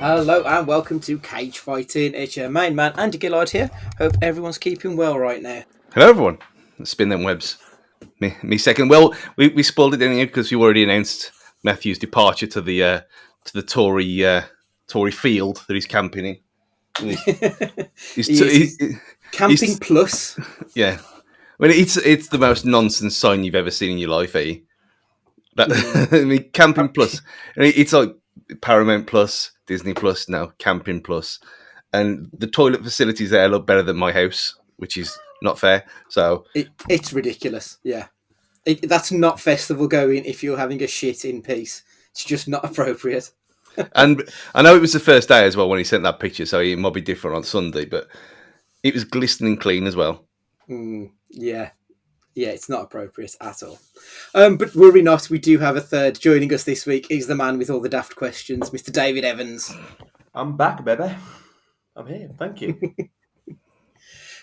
Hello and welcome to Cage Fighting. It's your main man, Andy Gillard here. Hope everyone's keeping well right now. Hello, everyone. Spin them webs. Me second. Well, we spoiled it, didn't you? Because you already announced Matthew's departure to the Tory field that he's camping in. He's camping plus. Yeah. I mean, it's the most nonsense sign you've ever seen in your life, eh? I mean, camping plus. I mean, it's like Paramount Plus, Disney Plus, now Camping Plus, and the toilet facilities there look better than my house, which is not fair. So it's ridiculous. Yeah, that's not festival going if you're having a shit in peace. It's just not appropriate. And I know it was the first day as well when he sent that picture, so it might be different on Sunday, but it was glistening clean as well. Yeah, it's not appropriate at all. But worry not, we do have a third. Joining us this week is the man with all the daft questions, Mr. David Evans. I'm back, baby. I'm here. Thank you.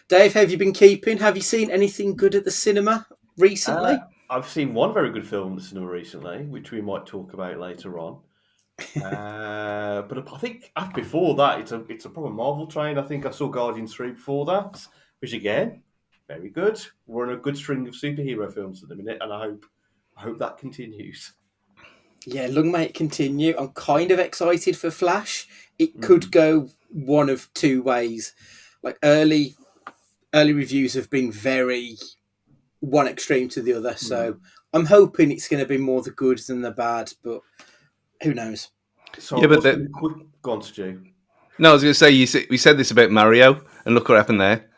Dave, have you been keeping? Have you seen anything good at the cinema recently? I've seen one very good film at the cinema recently, which we might talk about later on. But I think before that, it's a proper Marvel train. I think I saw Guardians 3 before that, which again, very good. We're on a good string of superhero films at the minute, and I hope that continues. Yeah, long may it continue. I'm kind of excited for Flash. It could go one of two ways. Like early reviews have been very one extreme to the other, so I'm hoping it's going to be more the good than the bad, but who knows? So yeah, but quick, go on, Stu. No, I was going to say we said this about Mario, and look what happened there.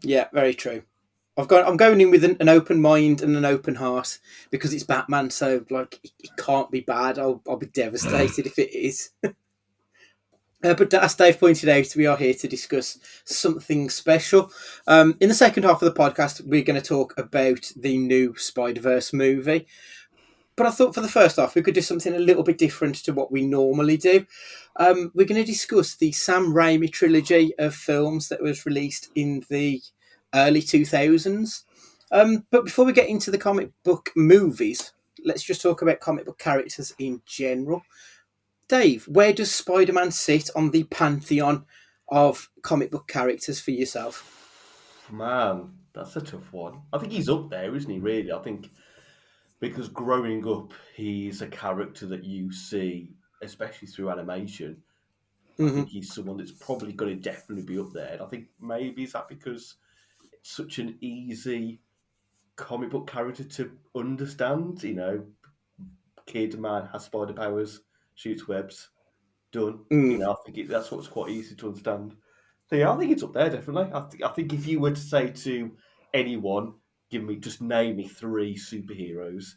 Yeah, very true. I'm going in with an open mind and an open heart because it's Batman, so like it can't be bad. I'll be devastated if it is. But as Dave pointed out, we are here to discuss something special. In the second half of the podcast, we're going to talk about the new SpiderVerse movie. But I thought for the first half, we could do something a little bit different to what we normally do. We're going to discuss the Sam Raimi trilogy of films that was released in the early 2000s. But before we get into the comic book movies, let's just talk about comic book characters in general. Dave, where does Spider-Man sit on the pantheon of comic book characters for yourself? Man, that's a tough one. I think he's up there, isn't he, really? I think because growing up, he's a character that you see, especially through animation. I think he's someone that's probably going to definitely be up there. And I think maybe is that because it's such an easy comic book character to understand, kid man has spider powers, shoots webs, done. I think that's what's quite easy to understand. So yeah, I think it's up there definitely. I think if you were to say to anyone, just name me 3 superheroes,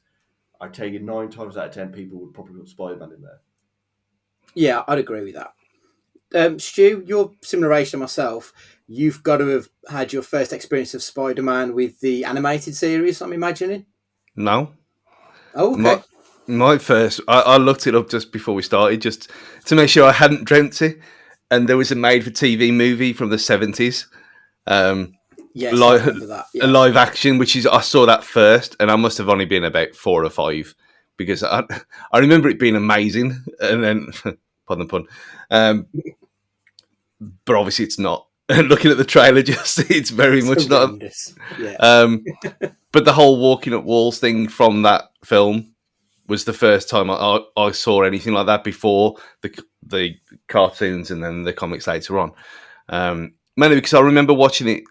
I'd tell you 9 times out of 10 people would probably put Spider-Man in there. Yeah, I'd agree with that. Stu, you're similar age to myself. You've got to have had your first experience of Spider-Man with the animated series, I'm imagining? No. Oh, okay. My first, I looked it up just before we started, just to make sure I hadn't dreamt it. And there was a made-for-TV movie from the 70s. Yes, I remember that. Yeah. A live action, I saw that first, and I must have only been about 4 or 5, because I remember it being amazing, and then, pardon the pun, but obviously it's not. Looking at the trailer, it's very much horrendous. Not. Yeah. But the whole walking up walls thing from that film was the first time I saw anything like that before the cartoons and then the comics later on. Mainly because I remember watching it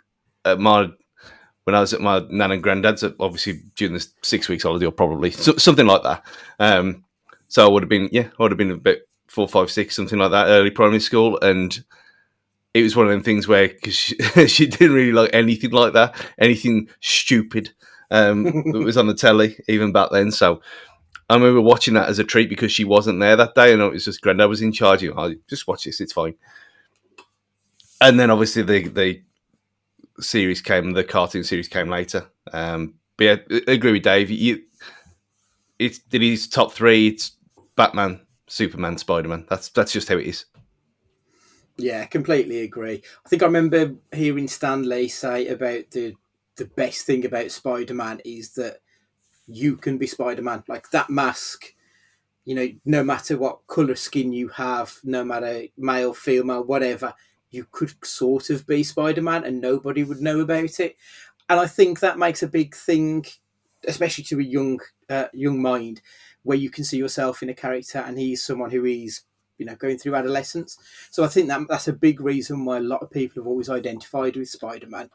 when I was at my nan and granddad's, obviously during the 6 weeks holiday, or probably something like that. So I would have been about 4, 5, 6, something like that, early primary school, and it was one of them things where because she didn't really like anything like that, anything stupid that was on the telly even back then. So I remember watching that as a treat because she wasn't there that day, and it was just granddad was in charge. Just watch this, it's fine. And then obviously the series came, the cartoon series came later. But yeah, I agree with Dave. It is top 3. It's Batman, Superman, Spider-Man. That's just how it is. Yeah, completely agree. I think I remember hearing Stan Lee say about the best thing about Spider-Man is that you can be Spider-Man. Like that mask, no matter what colour skin you have, no matter male, female, whatever, you could sort of be Spider-Man and nobody would know about it. And I think that makes a big thing, especially to a young mind, where you can see yourself in a character, and he's someone who is, going through adolescence. So I think that's a big reason why a lot of people have always identified with Spider-Man.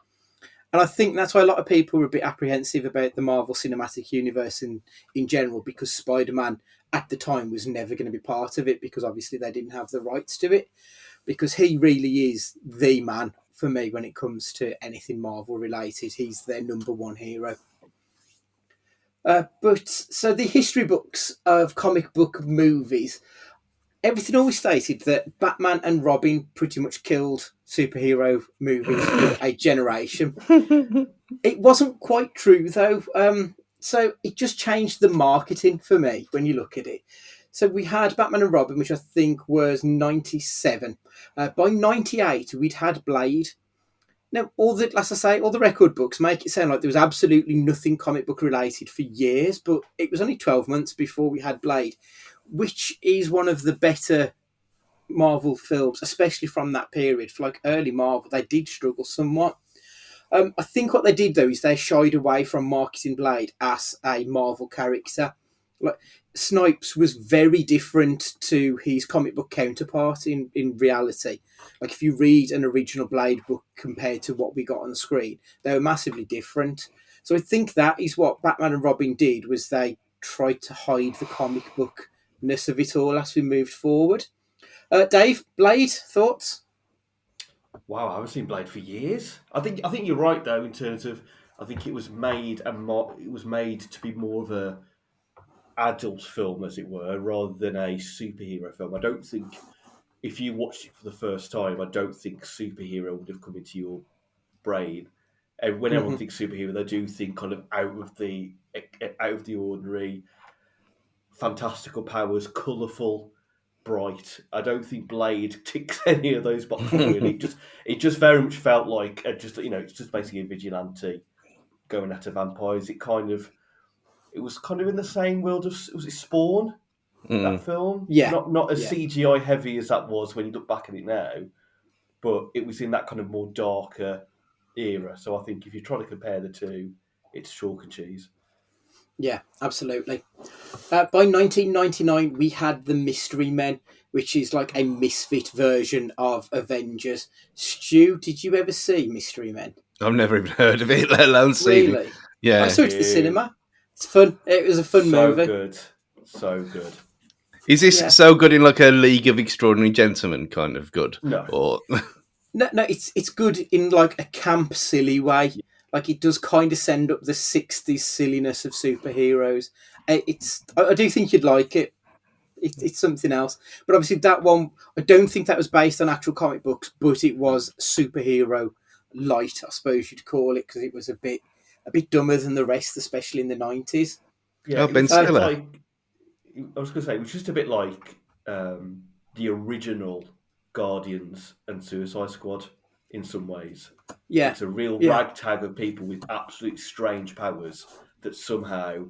And I think that's why a lot of people were a bit apprehensive about the Marvel Cinematic Universe in general, because Spider-Man at the time was never going to be part of it, because obviously they didn't have the rights to it, because he really is the man for me when it comes to anything Marvel related. He's their number one hero. But so the history books of comic book movies, everything always stated that Batman and Robin pretty much killed superhero movies for a generation. It wasn't quite true, though. So it just changed the marketing for me when you look at it. So we had Batman and Robin, which I think was 97. By 98, we'd had Blade. Now, all the record books make it sound like there was absolutely nothing comic book related for years, but it was only 12 months before we had Blade, which is one of the better Marvel films, especially from that period. For like early Marvel, they did struggle somewhat. I think what they did, though, is they shied away from marketing Blade as a Marvel character. Like Snipes was very different to his comic book counterpart in reality. Like if you read an original Blade book compared to what we got on the screen, they were massively different. So I think that is what Batman and Robin did, was they tried to hide the comic bookness of it all as we moved forward. Dave, Blade, thoughts? Wow, I haven't seen Blade for years. I think you're right though, in terms of I think it was made to be more of a adult film, as it were, rather than a superhero film. I don't think, if you watched it for the first time, I don't think superhero would have come into your brain. And when everyone thinks superhero, they do think kind of out of the ordinary, fantastical powers, colourful, bright. I don't think Blade ticks any of those boxes. Really, it just very much felt like it's just basically a vigilante going after vampires. It was kind of in the same world of, was it Spawn? That film, Yeah, not as CGI heavy as that was when you look back at it now, but it was in that kind of more darker era. So I think if you're trying to compare the two, it's chalk and cheese. Yeah, absolutely. By 1999, we had the Mystery Men, which is like a misfit version of Avengers. Stu, did you ever see Mystery Men? I've never even heard of it, let alone seen Really? it. Yeah. I saw it at the cinema. It's fun. It was a fun movie. So good. Is this so good in like a League of Extraordinary Gentlemen kind of good? No. Or... No, it's good in like a camp, silly way. Like it does kind of send up the 60s silliness of superheroes. I do think you'd like it. It's something else. But obviously that one, I don't think that was based on actual comic books, but it was superhero light, I suppose you'd call it, because it was a bit dumber than the rest, especially in the 90s. Yeah, Ben Stiller. I was going to say, it was just a bit like the original Guardians and Suicide Squad in some ways. Yeah. It's a real ragtag of people with absolutely strange powers that somehow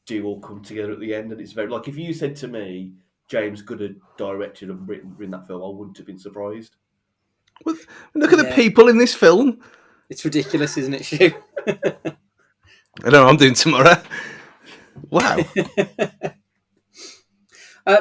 do all come together at the end. And it's very, like, if you said to me, James Gunn had directed and written that film, I wouldn't have been surprised. Well, look at the people in this film. It's ridiculous, isn't it, Stu? I know what I'm doing tomorrow. Wow.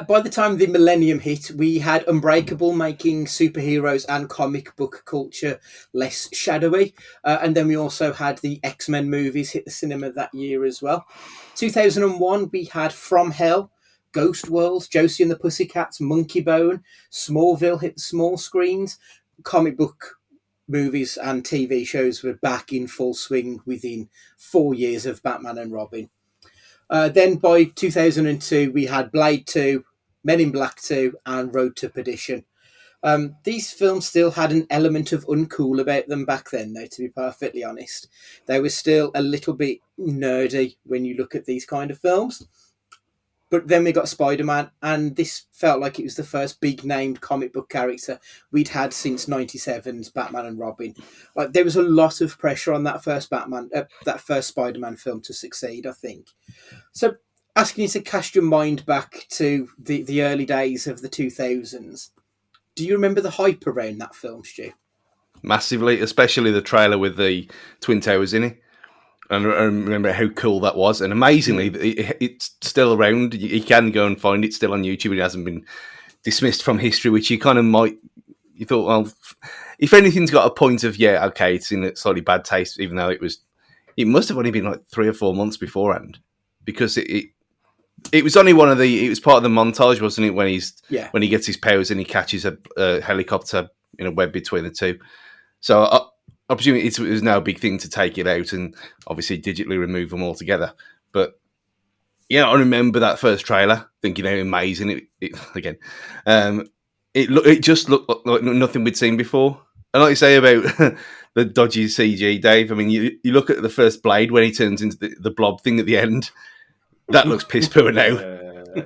By the time the millennium hit, we had Unbreakable making superheroes and comic book culture less shadowy. And then we also had the X-Men movies hit the cinema that year as well. 2001, we had From Hell, Ghost World, Josie and the Pussycats, Monkey Bone, Smallville hit the small screens. Comic book movies and TV shows were back in full swing within 4 years of Batman and Robin. Then by 2002, we had Blade 2, Men in Black 2, and Road to Perdition. These films still had an element of uncool about them back then, though, to be perfectly honest. They were still a little bit nerdy when you look at these kind of films. But then we got Spider-Man, and this felt like it was the first big-named comic book character we'd had since 97's Batman and Robin. Like there was a lot of pressure on that first Spider-Man film to succeed, I think. So asking you to cast your mind back to the early days of the 2000s. Do you remember the hype around that film, Stu? Massively, especially the trailer with the Twin Towers in it. And I remember how cool that was. And amazingly, it's still around. You can go and find it still on YouTube. It hasn't been dismissed from history, which you kind of might. You thought, well, if anything's got a point of, yeah, okay, it's in a slightly bad taste, even though it must have only been like 3 or 4 months beforehand, because it was only it was part of the montage, wasn't it? When he gets his powers and he catches a helicopter in a web between the two. So I presume it was now a big thing to take it out and obviously digitally remove them altogether. But yeah, I remember that first trailer thinking how amazing it again. It just looked like nothing we'd seen before. And like you say about the dodgy CG, Dave, I mean, you look at the first Blade when he turns into the blob thing at the end. That looks piss poor now.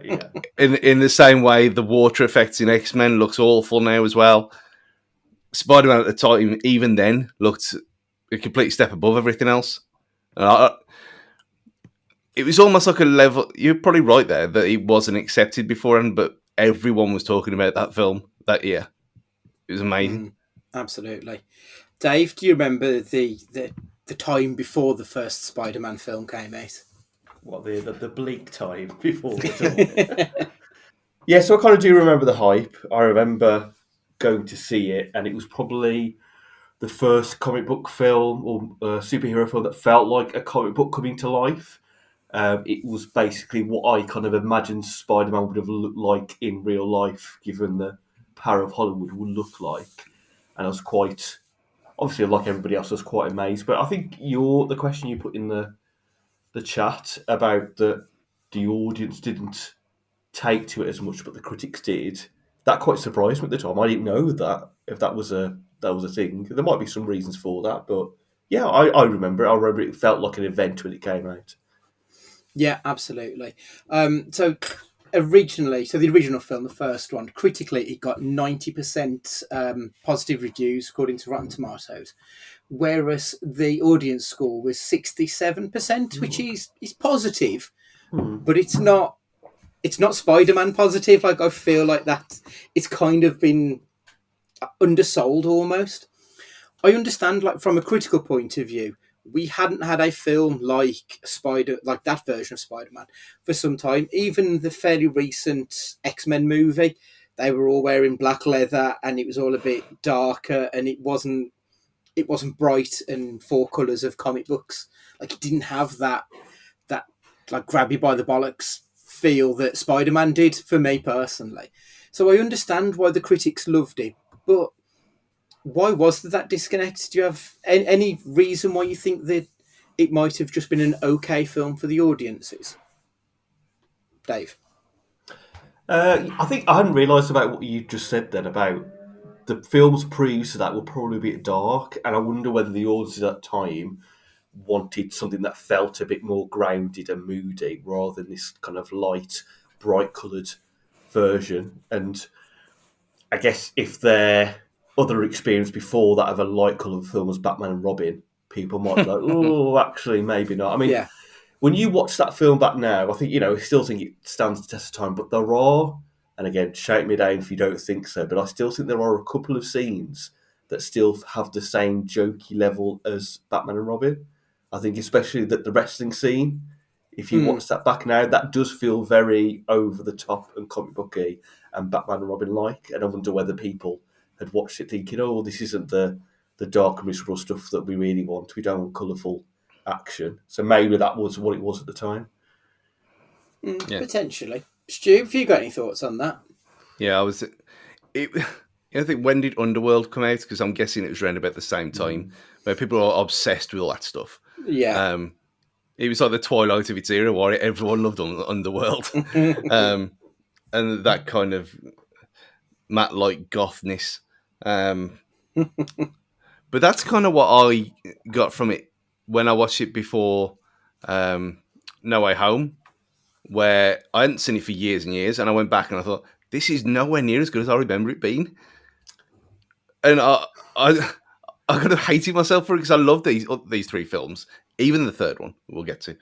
Yeah. In the same way, the water effects in X-Men looks awful now as well. Spider-Man at the time, even then, looked a complete step above everything else. It was almost like a level. You're probably right there that it wasn't accepted beforehand, but everyone was talking about that film that year. It was amazing. Absolutely. Dave, do you remember the time before the first Spider-Man film came out? What, the bleak time before the dawn? Yeah, so I kind of do remember the hype. I remember going to see it, and it was probably the first comic book film or superhero film that felt like a comic book coming to life. It was basically what I kind of imagined Spider-Man would have looked like in real life, given the power of Hollywood would look like. And I was quite, obviously, like everybody else, I was quite amazed. But I think the question you put in the chat about the audience didn't take to it as much, but the critics did. That quite surprised me at the time. I didn't know that if that was a thing. There might be some reasons for that, but yeah, I remember it. I remember it felt like an event when it came out. Yeah, absolutely. So the original film, the first one, critically, it got 90% positive reviews according to Rotten Tomatoes, whereas the audience score was 67%, which is positive, but it's not Spider-Man positive. Like, I feel like that it's kind of been undersold almost. I understand, like, from a critical point of view, we hadn't had a film like that version of Spider-Man for some time. Even the fairly recent X-Men movie, they were all wearing black leather and it was all a bit darker and it wasn't bright and four colours of comic books. Like, it didn't have that like grab you by the bollocks feel that Spider-Man did for me personally. So I understand why the critics loved it, but why was there that disconnect? Do you have any reason why you think that it might have just been an okay film for the audiences? Dave? I think I hadn't realised about what you just said then about the films previous to that were probably a bit dark, and I wonder whether the audience at that time wanted something that felt a bit more grounded and moody rather than this kind of light, bright coloured version. And I guess if their other experience before that of a light coloured film was Batman and Robin, people might be like, oh, actually, maybe not. I mean, when you watch that film back now, I think, I still think it stands the test of time, but there are, and again, shout me down if you don't think so, but I still think there are a couple of scenes that still have the same jokey level as Batman and Robin. I think especially that the wrestling scene, if you watch that back now, that does feel very over the top and comic booky and Batman and Robin like. And I wonder whether people had watched it thinking, oh, this isn't the dark and miserable stuff that we really want. We don't want colourful action. So maybe that was what it was at the time. Potentially. Stu, have you got any thoughts on that? Yeah, I think, when did Underworld come out? Because I'm guessing it was around about the same time, where people are obsessed with all that stuff. Yeah. It was like the twilight of its era, where everyone loved Underworld. And that kind of Matt-like gothness. But that's kind of what I got from it when I watched it before No Way Home, where I hadn't seen it for years and years, and I went back and I thought, this is nowhere near as good as I remember it being. And I kind of hated myself for it because I love these three films, even the third one we'll get to.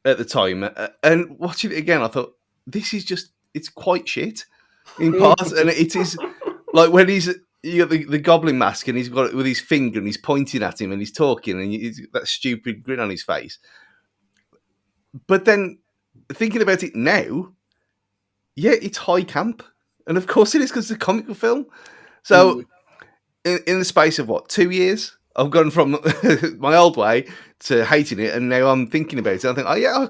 at the time, and watching it again, I thought it's quite shit in parts, and it is like when you got the goblin mask and he's got it with his finger and he's pointing at him and he's talking and he's got that stupid grin on his face. But then thinking about it now, yeah, it's high camp, and of course it is because it's a comic book film. So in the space of 2 years, I've gone from my old way to hating it, and now I'm thinking about it. I think, oh yeah,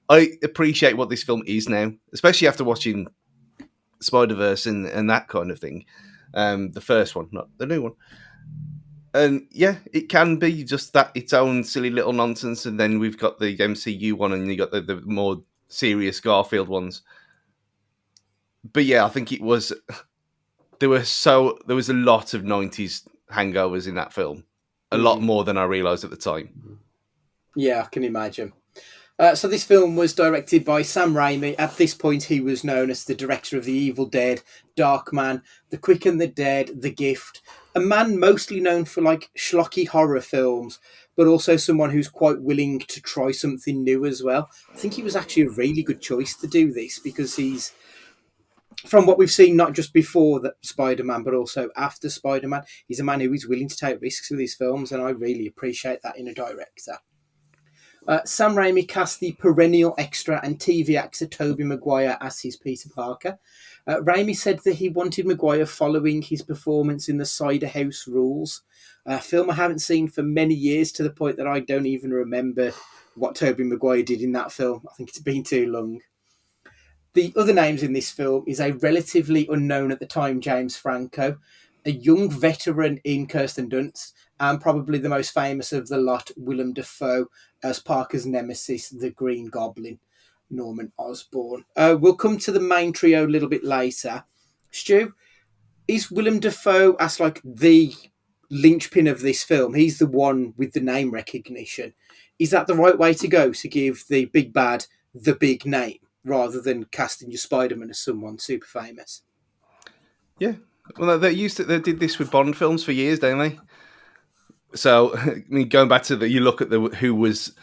I appreciate what this film is now, especially after watching SpiderVerse and that kind of thing. The first one, not the new one. And yeah, it can be just that its own silly little nonsense, and then we've got the MCU one, and you got the more serious Garfield ones. But yeah, I think it was there was a lot of 90s hangovers in that film, a lot more than I realised at the time. Yeah, I can imagine. So this film was directed by Sam Raimi. At this point, he was known as the director of The Evil Dead, Darkman, The Quick and the Dead, The Gift. A man mostly known for schlocky horror films, but also someone who's quite willing to try something new as well. I think he was actually a really good choice to do this because he's, from what we've seen, not just before that Spider-Man, but also after Spider-Man, he's a man who is willing to take risks with his films, and I really appreciate that in a director. Sam Raimi cast the perennial extra and TV actor Tobey Maguire as his Peter Parker. Raimi said that he wanted Maguire following his performance in The Cider House Rules, a film I haven't seen for many years, to the point that I don't even remember what Tobey Maguire did in that film. I think it's been too long. The other names in this film is a relatively unknown at the time James Franco, a young veteran in Kirsten Dunst, and probably the most famous of the lot, Willem Dafoe, as Parker's nemesis, the Green Goblin, Norman Osborn. We'll come to the main trio a little bit later. Stu, is Willem Dafoe as the linchpin of this film? He's the one with the name recognition. Is that the right way to go, to give the big bad the big name, rather than casting your Spider-Man as someone super famous? Yeah. Well, they did this with Bond films for years, don't they? So, I mean, going back to you look at who was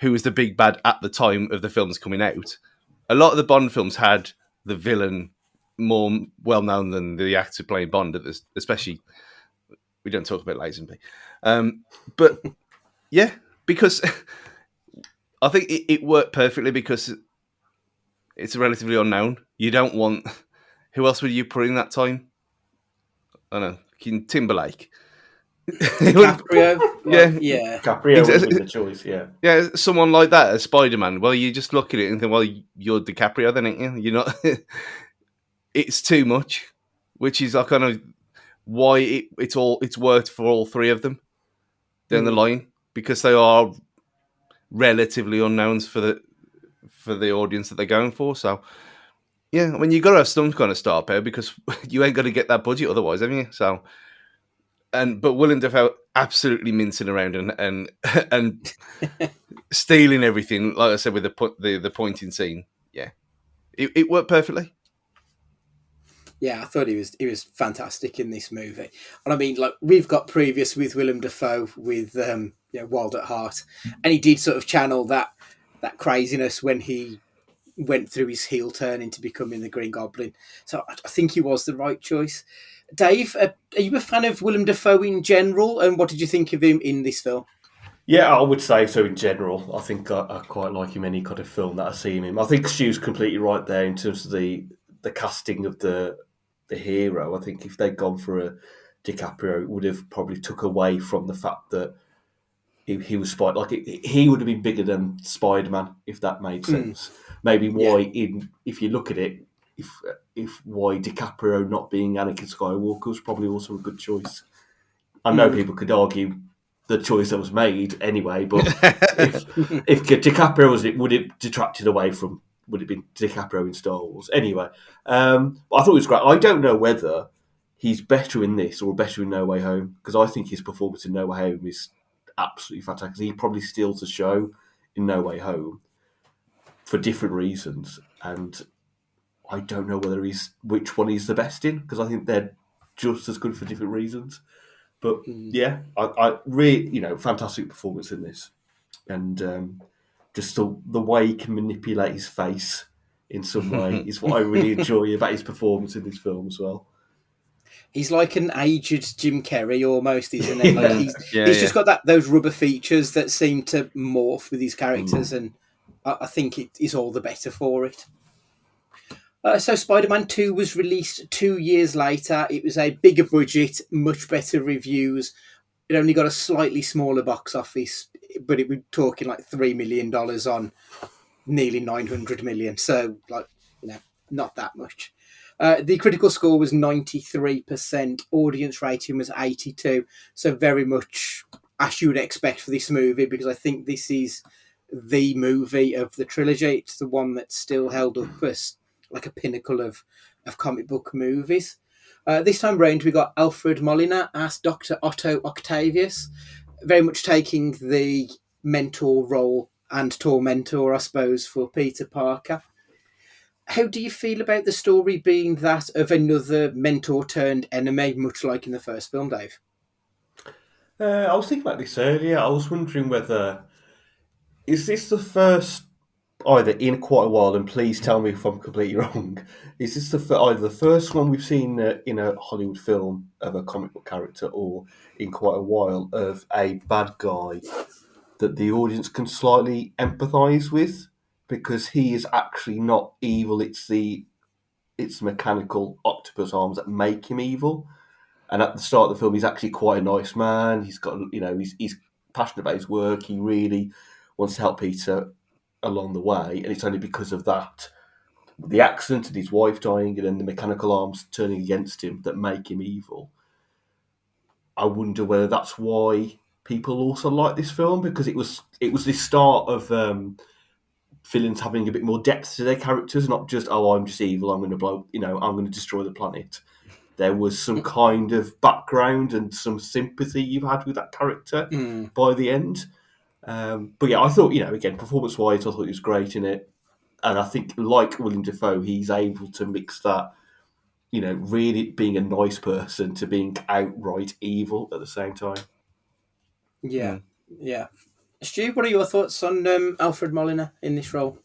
the big bad at the time of the films coming out. A lot of the Bond films had the villain more well known than the actor playing Bond, especially. We don't talk about Lazenby, but yeah, because I think it worked perfectly because it's relatively unknown. You don't want. Who else would you put in that time? I don't know, Timberlake. DiCaprio? Yeah. DiCaprio would have been the choice, yeah. Yeah, someone like that as Spider-Man. Well, you just look at it and think, well, you're DiCaprio then, ain't you? You're not... It's too much, which is kind of why it's worked for all three of them down the line, because they are relatively unknowns for the audience that they're going for. So, yeah, I mean, you've got to have some kind of star power because you ain't going to get that budget otherwise, have you? So... But Willem Dafoe absolutely mincing around and stealing everything, like I said, with the pointing scene. Yeah, it worked perfectly. Yeah, I thought he was fantastic in this movie, and I mean, we've got previous with Willem Dafoe with Wild at Heart, and he did sort of channel that craziness when he went through his heel turn into becoming the Green Goblin. So I think he was the right choice. Dave, are you a fan of Willem Dafoe in general, and what did you think of him in this film? Yeah, I would say so in general. I think I quite like him in any kind of film that I see him in. I think Stu's completely right there in terms of the casting of the hero. I think if they'd gone for a DiCaprio, it would have probably took away from the fact that he was he would have been bigger than Spider-Man, if that made sense. Maybe why if you look at it, if why DiCaprio not being Anakin Skywalker was probably also a good choice. I know people could argue the choice that was made anyway, but if DiCaprio was it, would it detracted away from? Would it been DiCaprio in Star Wars anyway? I thought it was great. I don't know whether he's better in this or better in No Way Home, because I think his performance in No Way Home is absolutely fantastic. He probably steals the show in No Way Home for different reasons, and I don't know which one he's the best in, because I think they're just as good for different reasons. But yeah, I really, fantastic performance in this, and just the way he can manipulate his face in some way is what I really enjoy about his performance in this film as well. He's like an aged Jim Carrey almost, isn't he? Like he's Yeah, just got those rubber features that seem to morph with his characters, and I think it is all the better for it. So Spider-Man 2 was released 2 years later. It was a bigger budget, much better reviews. It only got a slightly smaller box office, but it was talking like $3 million on nearly 900 million. So, like, not that much. The critical score was 93%. Audience rating was 82. So very much as you would expect for this movie, because I think this is the movie of the trilogy. It's the one that's still held up as like a pinnacle of comic book movies. This time round, we got Alfred Molina as Dr. Otto Octavius, very much taking the mentor role and tormentor, I suppose, for Peter Parker. How do you feel about the story being that of another mentor turned enemy, much like in the first film, Dave? I was thinking about this earlier. I was wondering whether is this the first, either in quite a while, and please tell me if I'm completely wrong, is this either the first one we've seen in a Hollywood film of a comic book character, or in quite a while, of a bad guy that the audience can slightly empathise with, because he is actually not evil, it's the mechanical octopus arms that make him evil. And at the start of the film, he's actually quite a nice man. He's got, he's passionate about his work. He really wants to help Peter along the way. And it's only because of that, the accident and his wife dying and then the mechanical arms turning against him, that make him evil. I wonder whether that's why people also like this film, because it was this start of villains having a bit more depth to their characters, not just, oh, I'm just evil, I'm going to I'm going to destroy the planet. There was some kind of background and some sympathy you had with that character by the end. But yeah, I thought, again, performance-wise, I thought he was great in it. And I think, like William Dafoe, he's able to mix that, really being a nice person to being outright evil at the same time. Yeah. Stu, what are your thoughts on Alfred Molina in this role?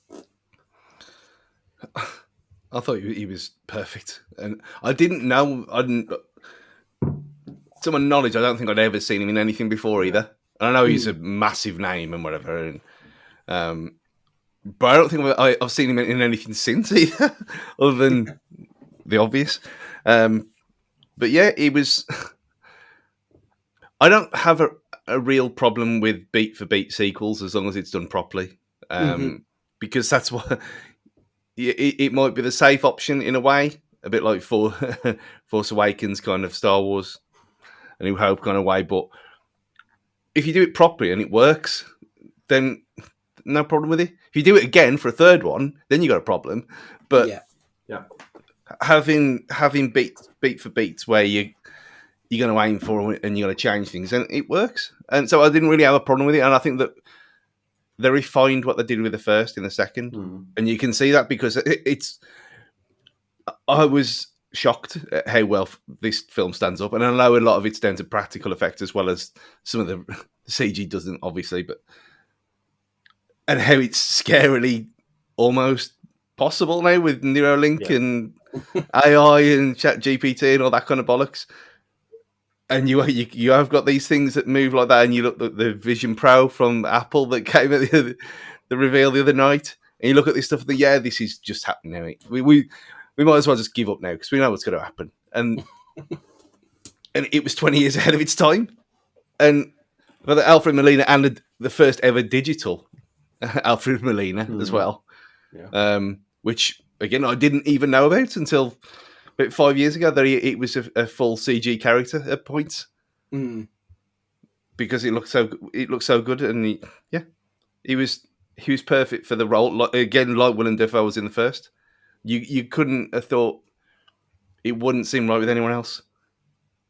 I thought he was perfect, and I didn't know. To my knowledge, I don't think I'd ever seen him in anything before either. And I know he's a massive name and whatever, and but I don't think I've seen him in anything since either, other than the obvious. But yeah, he was. I don't have a real problem with beat for beat sequels as long as it's done properly, because that's what. It might be the safe option in a way, a bit like Force Awakens kind of Star Wars, A New Hope kind of way. But if you do it properly and it works, then no problem with it. If you do it again for a third one, then you got a problem. But yeah, having beat for beats where you're going to aim for and you're going to change things, and it works. And so I didn't really have a problem with it. And I think that they refined what they did with the first in the second, and you can see that because it's. I was shocked at how well this film stands up, and I know a lot of it's down to practical effects as well as some of the CG doesn't, obviously, and how it's scarily almost possible now with Neuralink and AI and ChatGPT and all that kind of bollocks. And you have got these things that move like that, and you look at the Vision Pro from Apple that came at the reveal the other night, and you look at this stuff and think, yeah, this is just happening now. We might as well just give up now because we know what's going to happen. And it was 20 years ahead of its time. And for the Alfred Molina and the first ever digital Alfred Molina as well, which again I didn't even know about until. But 5 years ago, that it was a full CG character at points, because it looked so good, and he was perfect for the role. Like Willem Dafoe was in the first. You couldn't have thought it wouldn't seem right with anyone else.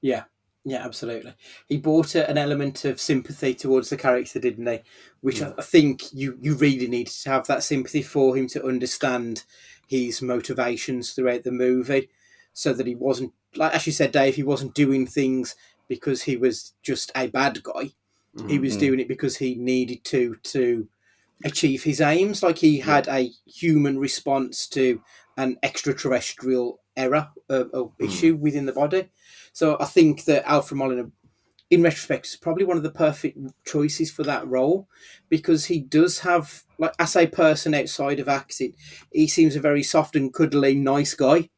Yeah, absolutely. He brought an element of sympathy towards the character, didn't he? Which I think you really needed to have that sympathy for him to understand his motivations throughout the movie. So that he wasn't, like as you said, Dave, he wasn't doing things because he was just a bad guy. He was doing it because he needed to achieve his aims. Like he had a human response to an extraterrestrial error or issue within the body. So I think that Alfred Molina, in retrospect, is probably one of the perfect choices for that role, because he does have, like, as a person outside of acting, he seems a very soft and cuddly, nice guy.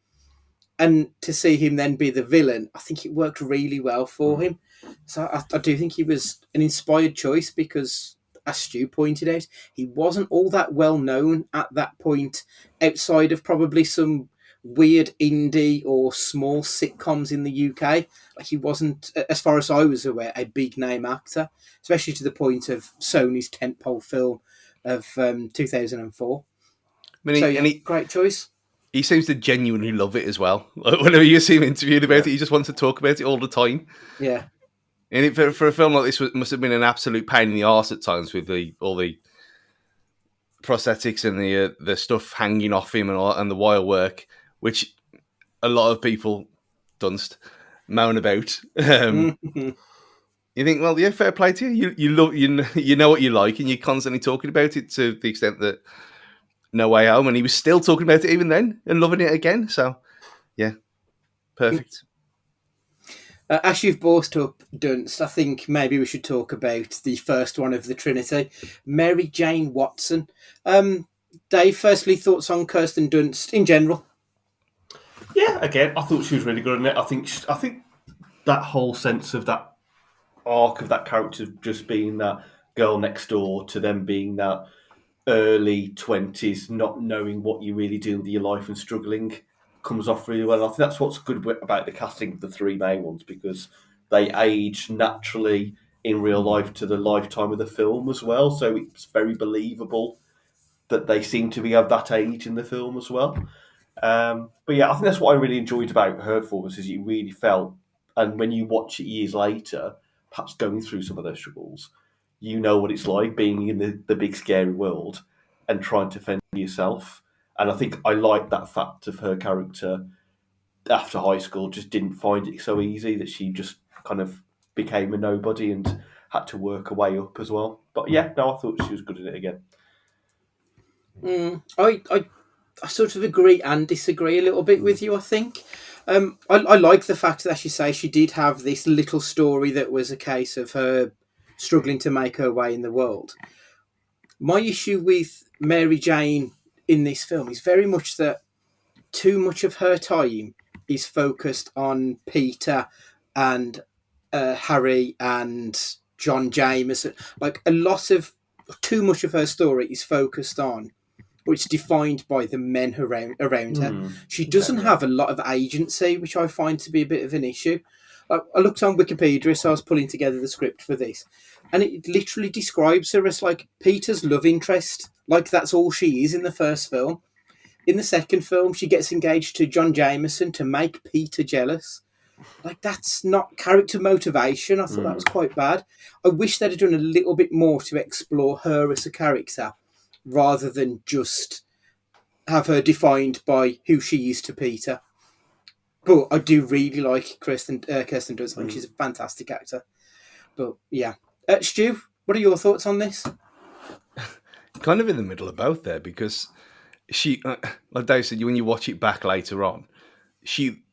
And to see him then be the villain, I think it worked really well for him. So I do think he was an inspired choice because, as Stu pointed out, he wasn't all that well known at that point outside of probably some weird indie or small sitcoms in the UK. Like, he wasn't, as far as I was aware, a big name actor, especially to the point of Sony's tentpole film of 2004. I mean, So yeah, great choice. He seems to genuinely love it as well. Like, whenever you see him interviewed about it, he just wants to talk about it all the time. Yeah. And for a film like this, must have been an absolute pain in the arse at times with all the prosthetics and the stuff hanging off him and the wire work, which a lot of people moan about. You think, well, yeah, fair play to you. You know what you like, and you're constantly talking about it to the extent that No Way Home, and he was still talking about it even then and loving it again. So, yeah, perfect. As you've brought up Dunst, I think maybe we should talk about the first one of the Trinity, Mary Jane Watson. Dave, firstly, thoughts on Kirsten Dunst in general? Yeah, again, I thought she was really good in it. I think that whole sense of that arc of that character just being that girl next door to them being that early 20s, not knowing what you really do with your life and struggling, comes off really well. I think that's what's good about the casting of the three main ones, because they age naturally in real life to the lifetime of the film as well. So it's very believable that they seem to be of that age in the film as well. But yeah, I think that's what I really enjoyed about her performance, is you really felt, and when you watch it years later, perhaps going through some of those struggles, you know what it's like being in the big scary world and trying to fend for yourself. And I think I like that fact of her character after high school just didn't find it so easy, that she just kind of became a nobody and had to work her way up as well. But yeah, no, I thought she was good at it again. I sort of agree and disagree a little bit with you, I think. I like the fact that, as you say, she did have this little story that was a case of her struggling to make her way in the world. My issue with Mary Jane in this film is very much that too much of her time is focused on Peter and Harry and John Jameson. Like, too much of her story is focused on, or it's defined by, the men around her. She doesn't have a lot of agency, which I find to be a bit of an issue. I looked on Wikipedia, so I was pulling together the script for this, and it literally describes her as like Peter's love interest. Like, that's all she is in the first film. In the second film, she gets engaged to John Jameson to make Peter jealous. Like, that's not character motivation. I thought that was quite bad. I wish they'd have done a little bit more to explore her as a character, rather than just have her defined by who she is to Peter. But I do really like Kirsten Dunst. I think she's a fantastic actor. But yeah. Stu, what are your thoughts on this? Kind of in the middle of both there, because she, like Dave said, when you watch it back later on, she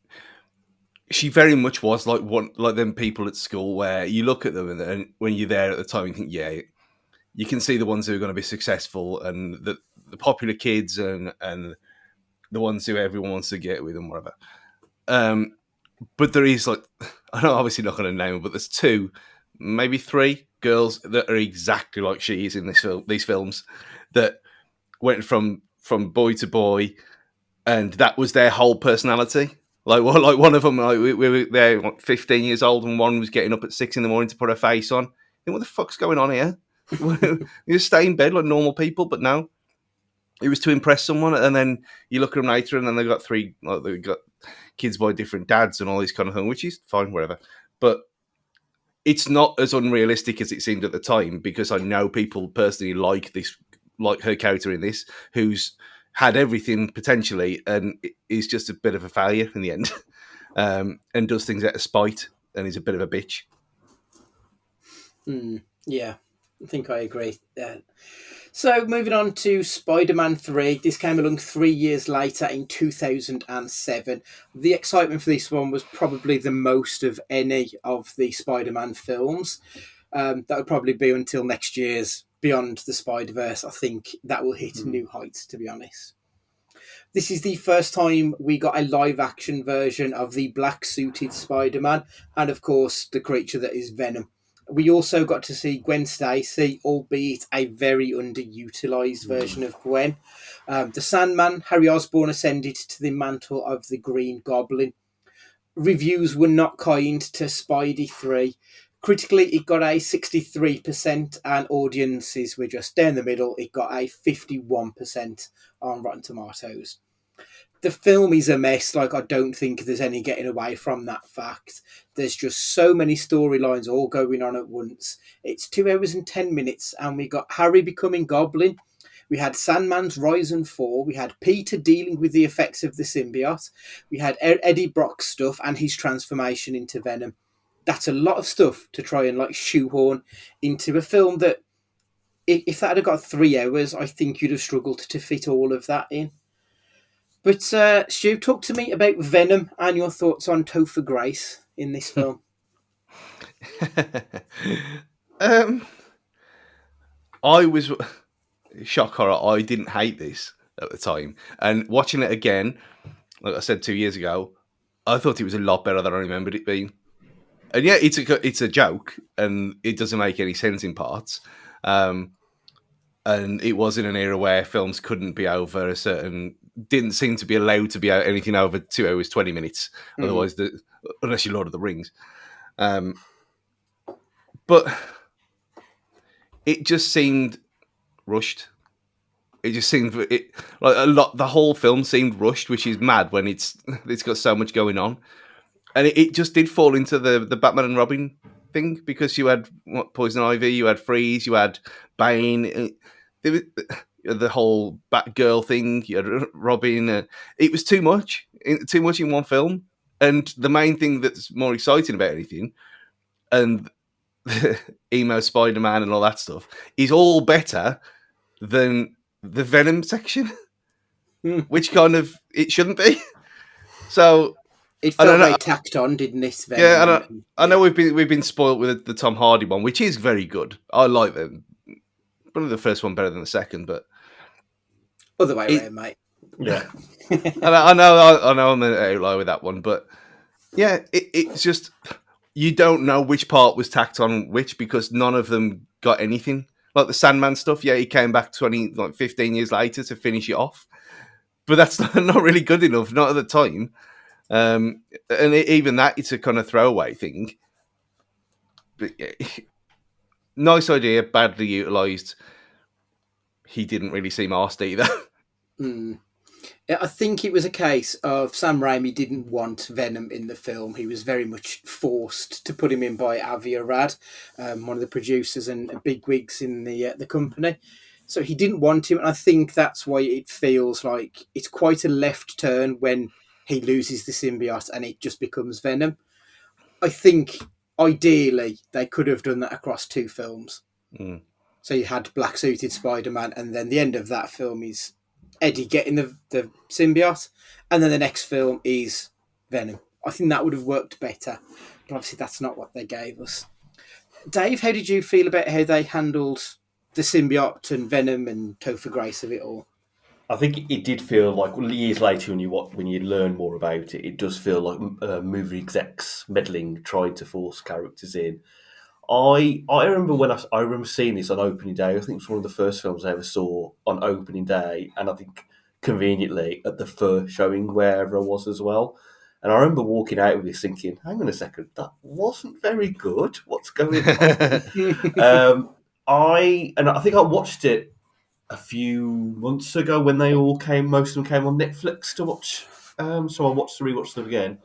very much was like them people at school where you look at them and when you're there at the time, you think, yeah, you can see the ones who are going to be successful and the popular kids and the ones who everyone wants to get with and whatever. But there is, like, I'm obviously not going to name them, but there's 2, maybe 3 girls that are exactly like she is in these films, that went from boy to boy, and that was their whole personality. Like one of them, we were there, 15 years old, and one was getting up at 6 a.m. to put her face on. And what the fuck's going on here? You just stay in bed like normal people, but no, it was to impress someone. And then you look at them later, and then they've got 3, like, they've got kids by different dads and all this kind of thing, which is fine, whatever. But it's not as unrealistic as it seemed at the time, because I know people personally like her character in this, who's had everything potentially and is just a bit of a failure in the end, and does things out of spite and is a bit of a bitch. Yeah. I think I agree. So moving on to Spider-Man 3. This came along 3 years later in 2007. The excitement for this one was probably the most of any of the Spider-Man films. That would probably be until next year's Beyond the Spider-Verse. I think that will hit new heights, to be honest. This is the first time we got a live action version of the black suited Spider Man, and of course, the creature that is Venom. We also got to see Gwen Stacy, albeit a very underutilized version of Gwen. The Sandman, Harry Osborn, ascended to the mantle of the Green Goblin. Reviews were not kind to Spidey 3. Critically, it got a 63%, and audiences were just down the middle. It got a 51% on Rotten Tomatoes. The film is a mess. Like, I don't think there's any getting away from that fact. There's just so many storylines all going on at once. It's 2 hours and 10 minutes, and we got Harry becoming Goblin. We had Sandman's rise and fall. We had Peter dealing with the effects of the symbiote. We had Eddie Brock's stuff and his transformation into Venom. That's a lot of stuff to try and like shoehorn into a film that, if that had got 3 hours, I think you'd have struggled to fit all of that in. But Stu, talk to me about Venom and your thoughts on Topher Grace in this film. I was shock horror. I didn't hate this at the time, and watching it again, like I said 2 years ago, I thought it was a lot better than I remembered it being. And yeah, it's a joke, and it doesn't make any sense in parts. And it was in an era where films couldn't be over a certain, didn't seem to be allowed to be out anything over 2 hours 20 minutes. Otherwise, unless you're Lord of the Rings. But it just seemed rushed. It just seemed like a lot. The whole film seemed rushed, which is mad when it's got so much going on. And it just did fall into the Batman and Robin thing, because you had Poison Ivy, you had Freeze, you had Bane, the whole Batgirl thing, you had Robin. It was too much in one film. And the main thing that's more exciting about anything, and the emo Spider-Man and all that stuff, is all better than the Venom section, which kind of it shouldn't be. So. It felt like tacked on, didn't it? Yeah, I know we've been spoiled with the Tom Hardy one, which is very good. I like them. Probably the first one better than the second, but other way around, mate. Yeah, I know I'm an outlier with that one, but yeah, it's just you don't know which part was tacked on which, because none of them got anything. Like the Sandman stuff, yeah, he came back 15 years later to finish it off, but that's not really good enough, not at the time. And even that, it's a kind of throwaway thing. But, nice idea, badly utilised. He didn't really seem arsed either. I think it was a case of Sam Raimi didn't want Venom in the film. He was very much forced to put him in by Avi Arad, one of the producers and bigwigs in the company. So he didn't want him, and I think that's why it feels like it's quite a left turn when he loses the symbiote and it just becomes Venom. I think ideally they could have done that across 2 films. So you had black suited Spider-Man, and then the end of that film is Eddie getting the symbiote, and then the next film is Venom. I think that would have worked better, but obviously that's not what they gave us. Dave, how did you feel about how they handled the symbiote and Venom and Topher Grace of it all? I think it did feel like years later when you learn more about it, it does feel like movie execs meddling, trying to force characters in. I remember I remember seeing this on opening day. I think it was one of the first films I ever saw on opening day, and I think conveniently at the first showing wherever I was as well. And I remember walking out with this thinking, hang on a second, that wasn't very good. What's going on? I think I watched it a few months ago when most of them came on Netflix to watch. So I rewatched them again.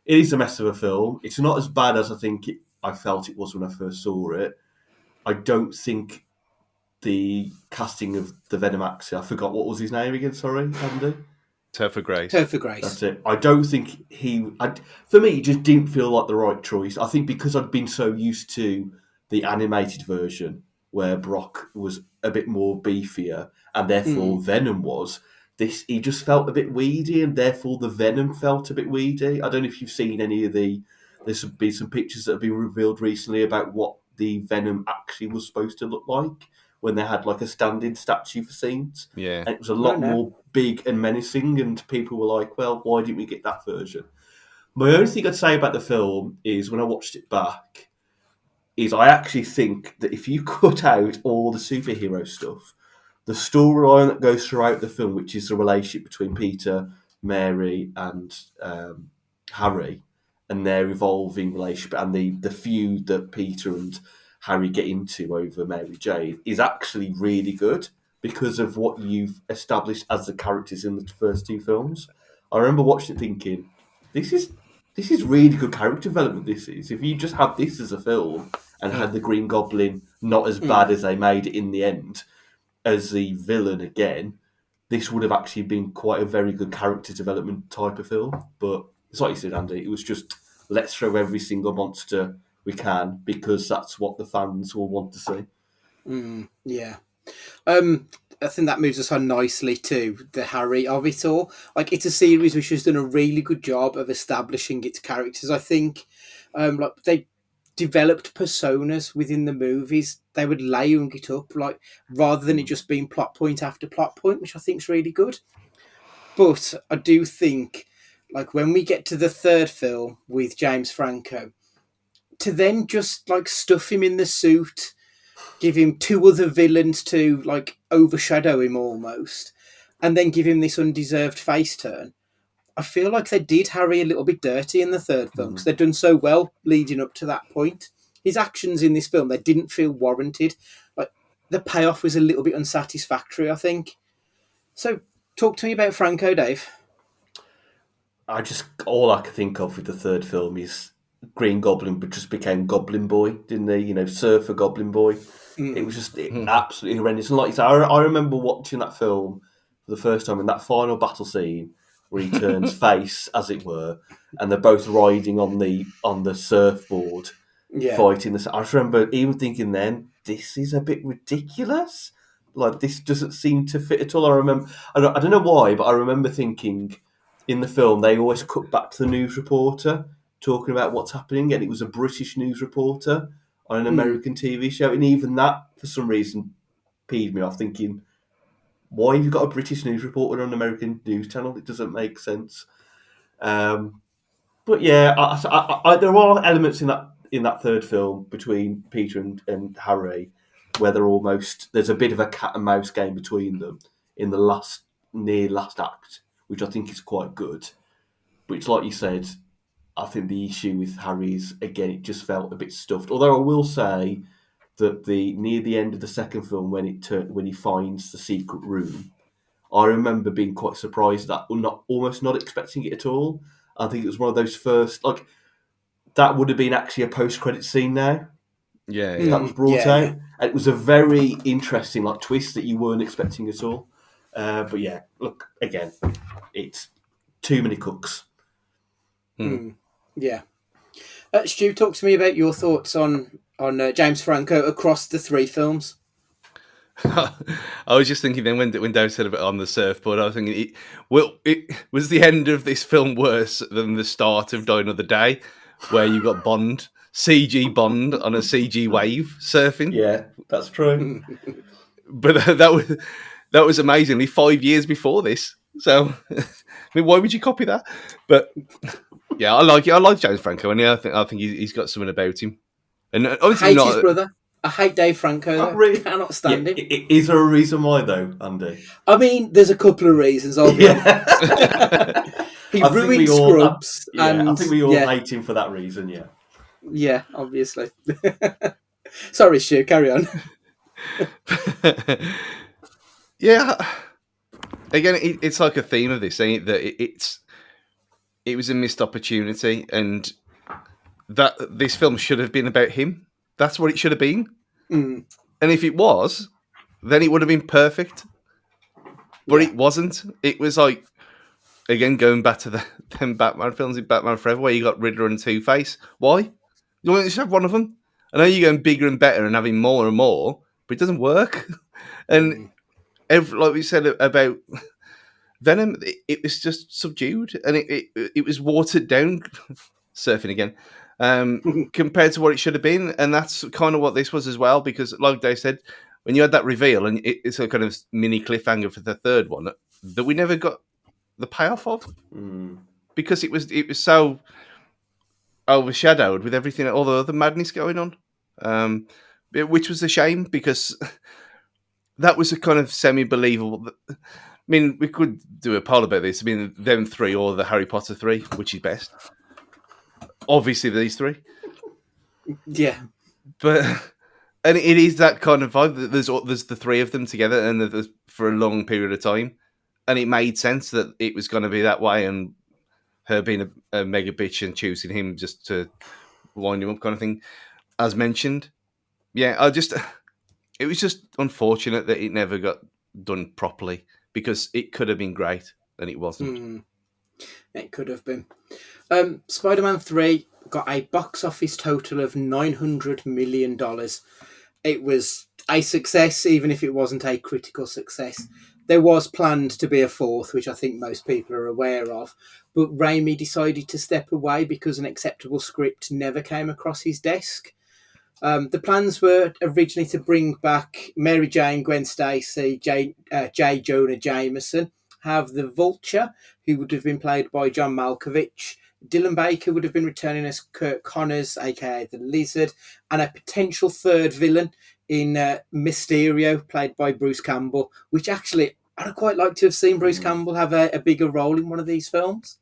It is a mess of a film. It's not as bad as I felt it was when I first saw it. I don't think the casting of the Venom actor, I forgot what was his name again, sorry, Andy? Topher Grace. That's it. I don't think for me, it just didn't feel like the right choice. I think because I'd been so used to the animated version where Brock was a bit more beefier, and therefore Venom was. He just felt a bit weedy, and therefore the Venom felt a bit weedy. I don't know if you've seen any of there's been some pictures that have been revealed recently about what the Venom actually was supposed to look like when they had like a standing statue for scenes. Yeah. And it was a lot more big and menacing, and people were like, well, why didn't we get that version? My only thing I'd say about the film is when I watched it back, is I actually think that if you cut out all the superhero stuff, the storyline that goes throughout the film, which is the relationship between Peter, Mary, and Harry, and their evolving relationship, and the feud that Peter and Harry get into over Mary Jane, is actually really good because of what you've established as the characters in the first two films. I remember watching it thinking, this is really good character development. This is, if you just had this as a film and had the Green Goblin not as bad as they made it in the end as the villain again, this would have actually been quite a very good character development type of film. But it's like you said, Andy, it was just, let's throw every single monster we can because that's what the fans will want to see. Yeah. I think that moves us on nicely to the Harry of it all. Like, it's a series which has done a really good job of establishing its characters. I think, like, they developed personas within the movies. They would layering it up, like, rather than it just being plot point after plot point, which I think is really good. But I do think, like, when we get to the third film with James Franco, to then just like stuff him in the suit, give him two other villains to like overshadow him almost, and then give him this undeserved face turn. I feel like they did Harry a little bit dirty in the third film because they'd done so well leading up to that point. His actions in this film, they didn't feel warranted. Like, the payoff was a little bit unsatisfactory, I think. So, talk to me about Franco, Dave. All I can think of with the third film is Green Goblin, but just became Goblin Boy, didn't they? You know, Surfer Goblin Boy. It was just absolutely horrendous. And like you said, I remember watching that film for the first time in that final battle scene where he turns face, as it were, and they're both riding on the surfboard, fighting. I just remember even thinking then, this is a bit ridiculous. Like, this doesn't seem to fit at all. I don't know why, but I remember thinking in the film they always cut back to the news reporter talking about what's happening, and it was a British news reporter on an American TV show, and even that, for some reason, peeved me off, thinking, why have you got a British news reporter on an American news channel? It doesn't make sense. But yeah, there are elements in that third film between Peter and Harry where there's a bit of a cat and mouse game between them in the near last act, which I think is quite good. But it's like you said, I think the issue with Harry's, again, it just felt a bit stuffed. Although I will say that near the end of the second film, when he finds the secret room, I remember being quite surprised at that, almost not expecting it at all. I think it was one of those first, like, that would have been actually a post-credit scene now. Yeah, That was brought out. And it was a very interesting like twist that you weren't expecting at all. But yeah, look, again, it's too many cooks. Yeah. Stu, talk to me about your thoughts on James Franco across the three films. I was just thinking then when Dave said about on the surfboard, I was thinking, was the end of this film worse than the start of Die Another Day, where you got CG Bond on a CG wave surfing? Yeah, that's true. But that was amazingly 5 years before this. So, I mean, why would you copy that? But yeah, I like it. I like James Franco, and yeah, I think he's got something about him. And obviously, I hate his brother. I hate Dave Franco. Though. Really? Cannot stand him. Is there a reason why, though, Andy? I mean, there's a couple of reasons. I'll be honest. He ruined Scrubs. I think we all hate him for that reason, yeah. Yeah, obviously. Sorry, Stu, carry on. Yeah. Again, it's like a theme of this, saying that it was a missed opportunity, and that this film should have been about him. That's what it should have been. And if it was, then it would have been perfect. But it wasn't. It was like, again, going back to them Batman films in Batman Forever, where you got Riddler and Two-Face. Why? You want to just have one of them? I know you're going bigger and better and having more and more, but it doesn't work. And like we said about Venom, it was just subdued, and it was watered down. Surfing again, compared to what it should have been, and that's kind of what this was as well. Because, like Dave said, when you had that reveal, and it's a kind of mini cliffhanger for the third one that we never got the payoff of, because it was so overshadowed with everything, all the other madness going on, which was a shame because that was a kind of semi-believable. I mean, we could do a poll about this. I mean, them three or the Harry Potter three, which is best? Obviously, these three. Yeah, but and it is that kind of vibe. There's the three of them together, and for a long period of time, and it made sense that it was going to be that way, and her being a mega bitch and choosing him just to wind him up, kind of thing, as mentioned. Yeah, it was just unfortunate that it never got done properly because it could have been great, and it wasn't. It could have been. Spider-Man 3 got a box office total of $900 million. It was a success, even if it wasn't a critical success. There was planned to be a fourth, which I think most people are aware of, but Raimi decided to step away because an acceptable script never came across his desk. The plans were originally to bring back Mary Jane, Gwen Stacy, J. Jonah Jameson, have the Vulture, who would have been played by John Malkovich. Dylan Baker would have been returning as Kurt Connors, aka the Lizard, and a potential third villain in Mysterio, played by Bruce Campbell, which actually I'd quite like to have seen Bruce Campbell have a bigger role in one of these films.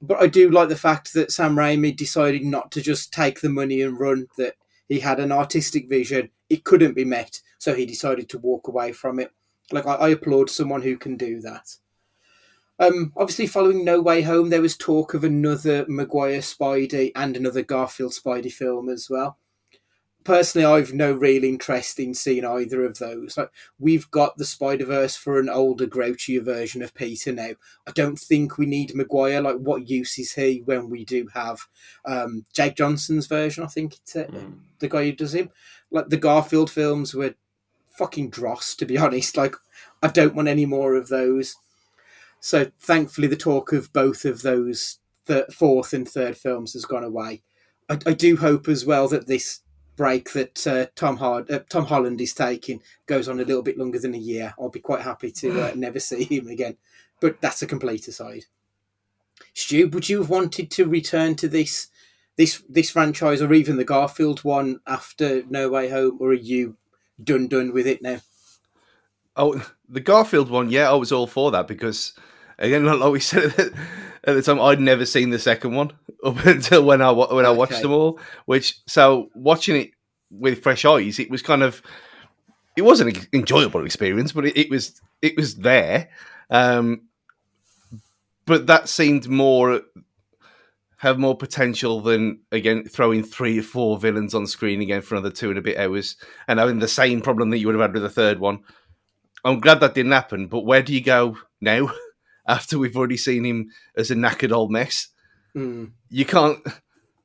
But I do like the fact that Sam Raimi decided not to just take the money and run, that he had an artistic vision. It couldn't be met, so he decided to walk away from it. Like, I applaud someone who can do that. Obviously, following No Way Home, there was talk of another Maguire Spidey and another Garfield Spidey film as well. Personally, I've no real interest in seeing either of those. Like, we've got the Spider-Verse for an older, grouchier version of Peter now. I don't think we need Maguire. Like, what use is he when we do have Jake Johnson's version? I think it's the guy who does him. Like, the Garfield films were fucking dross, to be honest. Like, I don't want any more of those. So thankfully, the talk of both of those fourth and third films has gone away. I do hope as well that this break that Tom Holland is taking goes on a little bit longer than a year. I'll be quite happy to never see him again. But that's a complete aside. Stu, would you have wanted to return to this franchise, or even the Garfield one, after No Way Home, or are you done with it now? Oh, the Garfield one, yeah, I was all for that because, again, like we said at the time, I'd never seen the second one up until when I watched them all. So watching it with fresh eyes, it was kind of, it wasn't an enjoyable experience, but it was there. But that seemed have more potential than, again, throwing 3 or 4 villains on screen again for another 2 and a bit hours and having the same problem that you would have had with the third one. I'm glad that didn't happen, but where do you go now after we've already seen him as a knackered old mess? You can't.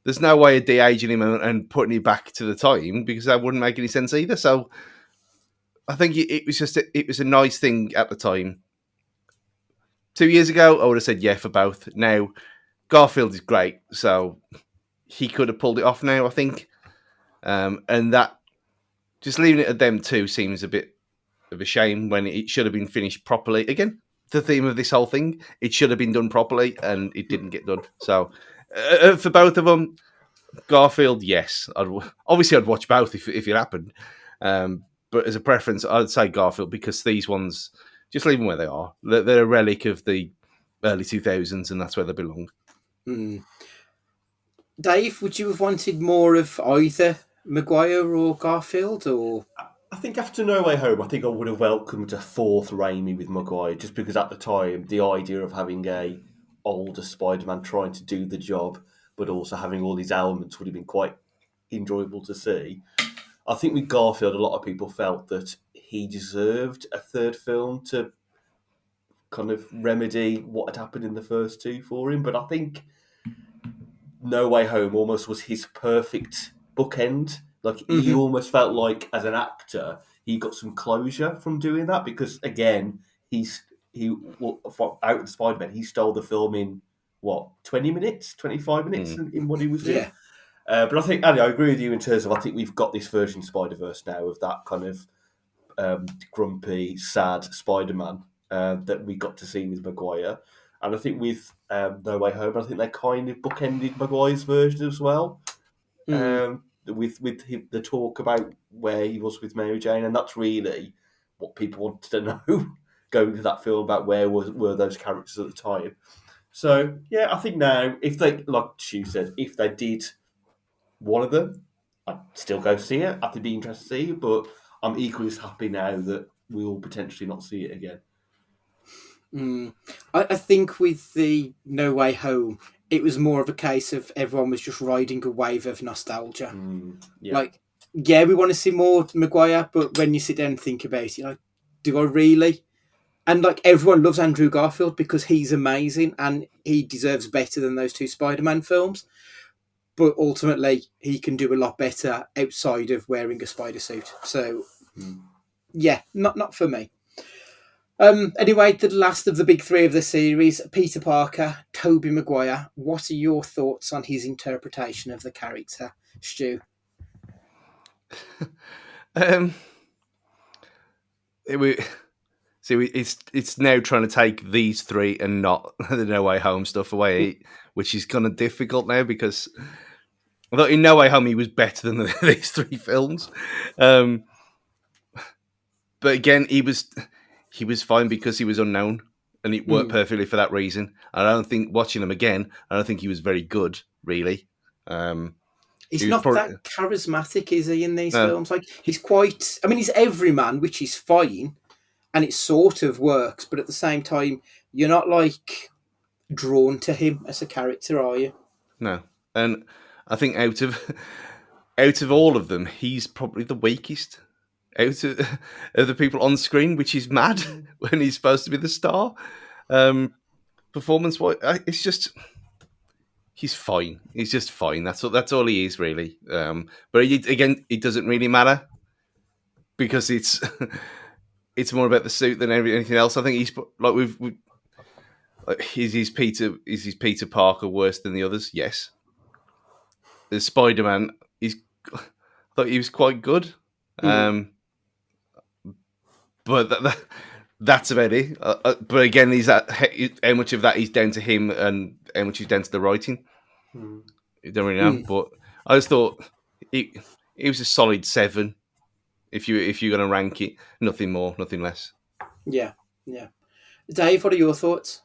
There's no way of de-aging him and putting him back to the time, because that wouldn't make any sense either. So I think it was a nice thing at the time. 2 years ago, I would have said yeah for both. Now, Garfield is great, so he could have pulled it off now, I think. And that, just leaving it at them two seems a bit of a shame when it should have been finished properly. Again, the theme of this whole thing, it should have been done properly, and it didn't get done. So for both of them, Garfield, yes. I'd watch both if it happened. But as a preference, I'd say Garfield, because these ones, just leave them where they are. They're a relic of the early 2000s, and that's where they belong. Dave, would you have wanted more of either Maguire or Garfield? Or I think after No Way Home, I think I would have welcomed a fourth Raimi with Maguire, just because at the time, the idea of having a older Spider-Man trying to do the job, but also having all these elements would have been quite enjoyable to see. I think with Garfield, a lot of people felt that he deserved a third film to kind of remedy what had happened in the first two for him. But I think No Way Home almost was his perfect bookend Like he almost felt like as an actor, he got some closure from doing that because again, out of the Spider-Man, he stole the film in what 20 minutes, 25 minutes in what he was in. Yeah. But I think, Andy, I agree with you in terms of I think we've got this version of Spider-Verse now of that kind of grumpy, sad Spider-Man that we got to see with Maguire. And I think with No Way Home, I think they kind of bookended Maguire's version as well. With the talk about where he was with Mary Jane, and that's really what people wanted to know going to that film about were those characters at the time. So yeah, I think now if they, like Stu said, if they did one of them, I'd still go see it. I'd be interested to see it, but I'm equally as happy now that we'll potentially not see it again. I think with the No Way Home, it was more of a case of everyone was just riding a wave of nostalgia. Yeah. Like, yeah, we want to see more Maguire, but when you sit down and think about it, like, do I really? And like everyone loves Andrew Garfield because he's amazing and he deserves better than those two Spider-Man films. But ultimately, he can do a lot better outside of wearing a spider suit. So, yeah, not for me. Anyway, the last of the big three of the series, Peter Parker, Tobey Maguire. What are your thoughts on his interpretation of the character, Stu? It's now trying to take these three and not the No Way Home stuff away, which is kind of difficult now because I thought in No Way Home he was better than these three films. But again, he was fine because he was unknown, and it worked perfectly for that reason. And I don't think watching him again, I don't think he was very good, really. He's not that charismatic, is he, in these films? Like he's quite. I mean, he's everyman, which is fine, and it sort of works. But at the same time, you're not like drawn to him as a character, are you? No, and I think out of all of them, he's probably the weakest. Out of the people on screen, which is mad when he's supposed to be the star. Performance-wise, it's just he's fine. He's just fine. That's all he is really. But again, it doesn't really matter because it's more about the suit than anything else. I think he's like is his Peter Parker worse than the others? Yes. The Spider-Man, I thought he was quite good. But that's about it. But again, how much of that is down to him and how much is down to the writing? You don't really know. But I just thought it was a solid 7. If you're going to rank it, nothing more, nothing less. Yeah. Dave, what are your thoughts?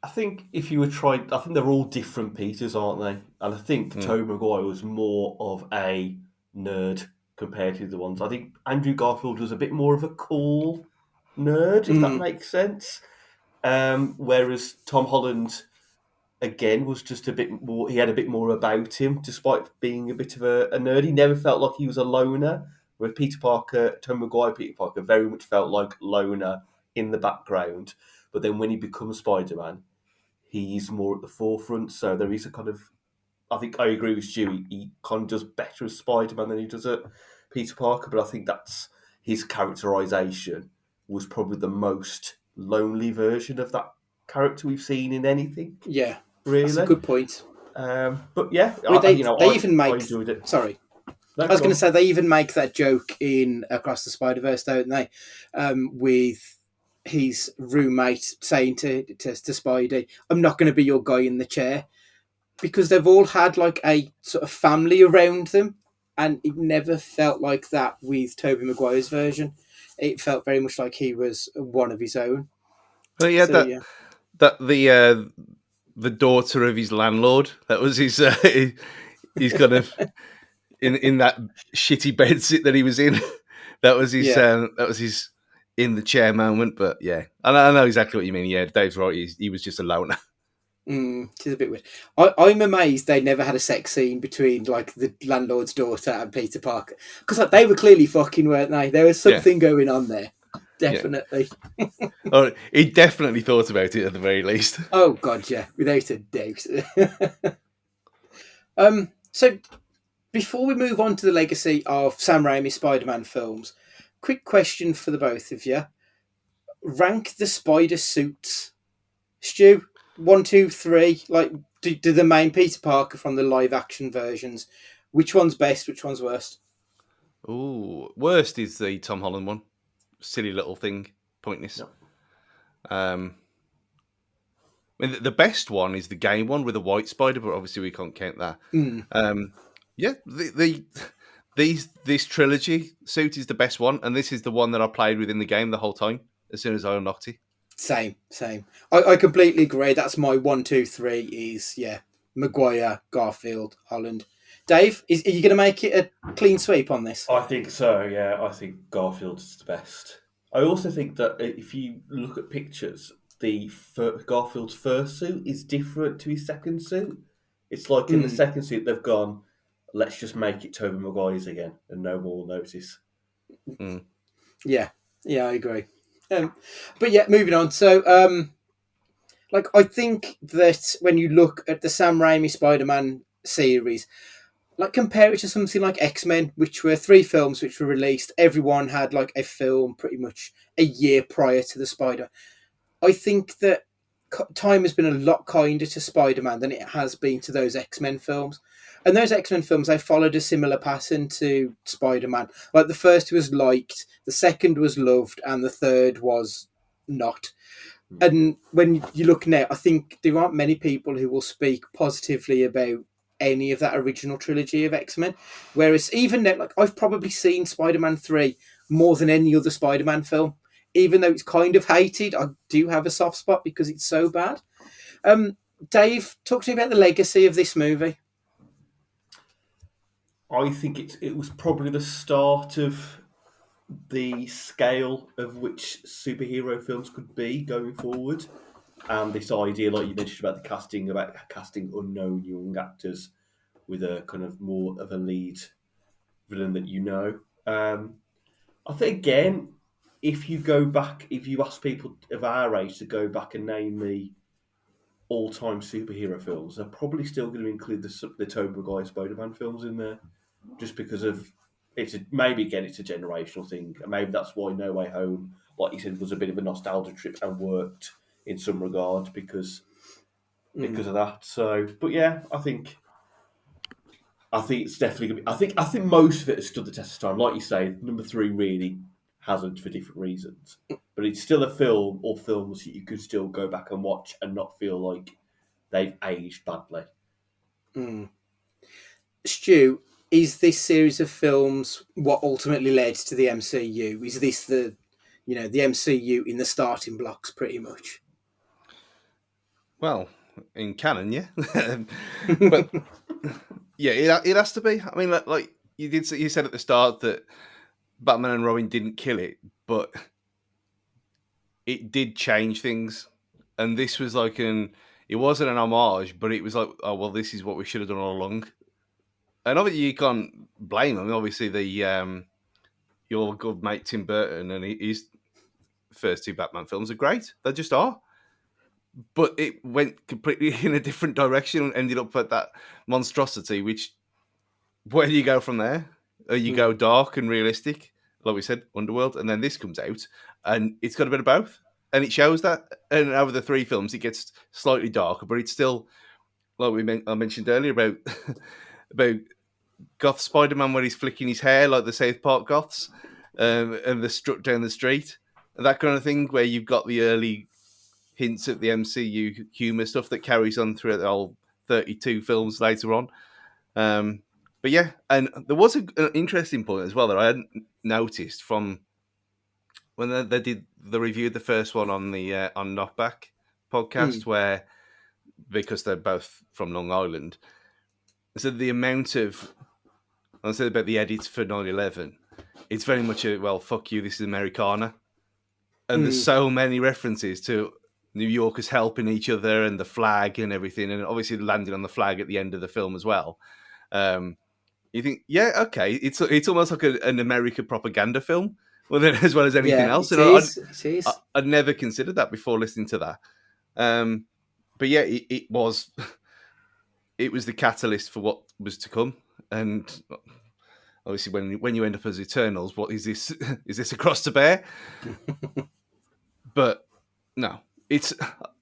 I think I think they're all different Peters, aren't they? And I think Tobey Maguire was more of a nerd compared to the ones. I think Andrew Garfield was a bit more of a cool nerd, if that makes sense. Whereas Tom Holland, again, was just a bit more. He had a bit more about him, despite being a bit of a nerd. He never felt like he was a loner. Whereas Tobey Maguire, Peter Parker, very much felt like loner in the background. But then when he becomes Spider-Man, he's more at the forefront. So there is a kind of, I think I agree with Stu. He kind of does better as Spider-Man than he does at Peter Parker. But I think that's his characterization was probably the most lonely version of that character we've seen in anything. Yeah, really, that's a good point. But yeah, I enjoyed it. Sorry. I was going to say they even make that joke in Across the SpiderVerse, don't they? With his roommate saying to Spidey, "I'm not going to be your guy in the chair," because they've all had like a sort of family around them, and it never felt like that with Tobey Maguire's version. It felt very much like he was one of his own. Well, yeah, the daughter of his landlord. That was his. He's kind of in that shitty bed sit that he was in. That was his. That was his in the chair moment. But yeah, I know exactly what you mean. Yeah, Dave's right. He was just a loner. It's a bit weird. I'm amazed they never had a sex scene between like the landlord's daughter and Peter Parker, because like, they were clearly fucking, weren't they? There was something going on there, definitely. Yeah. Oh, he definitely thought about it at the very least. Oh god, yeah, without a doubt. So Before we move on to the legacy of Sam Raimi Spider-Man films, quick question for the both of you: rank the spider suits. Stu, 1, 2, 3. Like, do the main Peter Parker from the live action versions. Which one's best? Which one's worst? Ooh, worst is the Tom Holland one. Silly little thing, pointless. No. I mean, the best one is the game one with a white spider, but obviously we can't count that. Yeah, this trilogy suit is the best one, and this is the one that I played with in the game the whole time. As soon as I unlocked it, Same. I completely agree. That's my 1, 2, 3. Is Maguire, Garfield, Holland. Dave, are you going to make it a clean sweep on this? I think so, yeah. I think Garfield is the best. I also think that if you look at pictures, Garfield's first suit is different to his second suit. It's like in the second suit, they've gone, let's just make it Tobey Maguire's again, and no one will notice. Yeah, I agree. But yeah, moving on. So, I think that when you look at the Sam Raimi Spider-Man series, compare it to something like X-Men, which were 3 films which were released. Everyone had a film pretty much a year prior to the Spider. I think that time has been a lot kinder to Spider-Man than it has been to those X-Men films. And those X-Men films, they followed a similar pattern to Spider-Man. Like, the first was liked, the second was loved, and the third was not. And when you look now, I think there aren't many people who will speak positively about any of that original trilogy of X-Men. Whereas even now, I've probably seen Spider-Man 3 more than any other Spider-Man film. Even though it's kind of hated, I do have a soft spot because it's so bad. Dave, talk to me about the legacy of this movie. I think it was probably the start of the scale of which superhero films could be going forward. And this idea, like you mentioned about casting unknown young actors with a kind of more of a lead villain that you know. I think, again, if you ask people of our age to go back and name me all-time superhero films, they're probably still going to include the Tobey Maguire Spider-Man films in there, just because of maybe again it's a generational thing, and maybe that's why No Way Home, like you said, was a bit of a nostalgia trip and worked in some regards because of that. So, but yeah, I think it's definitely going to be. I think most of it has stood the test of time. Like you say, number 3 really hasn't for different reasons, but it's still a film or films that you could still go back and watch and not feel like they've aged badly. Stu, is this series of films what ultimately led to the MCU? Is this the MCU in the starting blocks, pretty much? Well, in canon, yeah, but yeah, it has to be. I mean, like you said at the start that Batman and Robin didn't kill it, but it did change things, and this was it wasn't an homage, but it was like, oh well, this is what we should have done all along. And obviously, you can't blame them. Obviously, your good mate Tim Burton and his first 2 Batman films are great. They just are. But it went completely in a different direction and ended up at that monstrosity, which, where do you go from there? You go dark and realistic, like we said, Underworld, and then this comes out, and it's got a bit of both. And it shows that. And over the 3 films, it gets slightly darker, but it's still, like I mentioned earlier about about Goth Spider-Man, where he's flicking his hair like the South Park Goths, and the strut down the street, and that kind of thing, where you've got the early hints at the MCU humour stuff that carries on throughout the whole 32 films later on. But yeah, and there was an interesting point as well that I hadn't noticed from when they did the review of the first one on the on Knockback podcast, where, because they're both from Long Island, so the amount of, I said about the edits for 9/11, it's very much a, well, fuck you, this is Americana. And there's so many references to New Yorkers helping each other and the flag and everything, and obviously landing on the flag at the end of the film as well. You think, yeah, okay, it's almost like an American propaganda film, as well as anything else. It And is. I'd never considered that before listening to that. But yeah, it was the catalyst for what was to come. And obviously, when you end up as Eternals, what is this? Is this a cross to bear? But no, I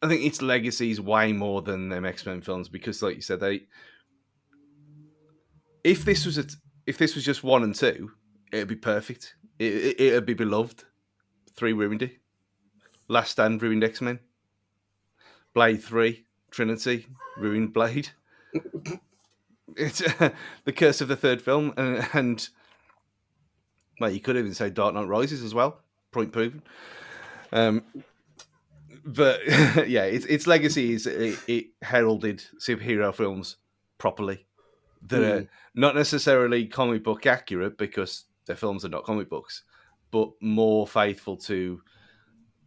think its legacy is way more than them X-Men films because, like you said, if this was just 1 and 2, it'd be perfect. It'd be beloved. 3 ruined it. Last Stand ruined X-Men. Blade 3, Trinity ruined Blade. It's the curse of the third film, and well, you could even say Dark Knight Rises as well. Point proven. But yeah, its legacy is it heralded superhero films properly that are not necessarily comic book accurate because their films are not comic books, but more faithful to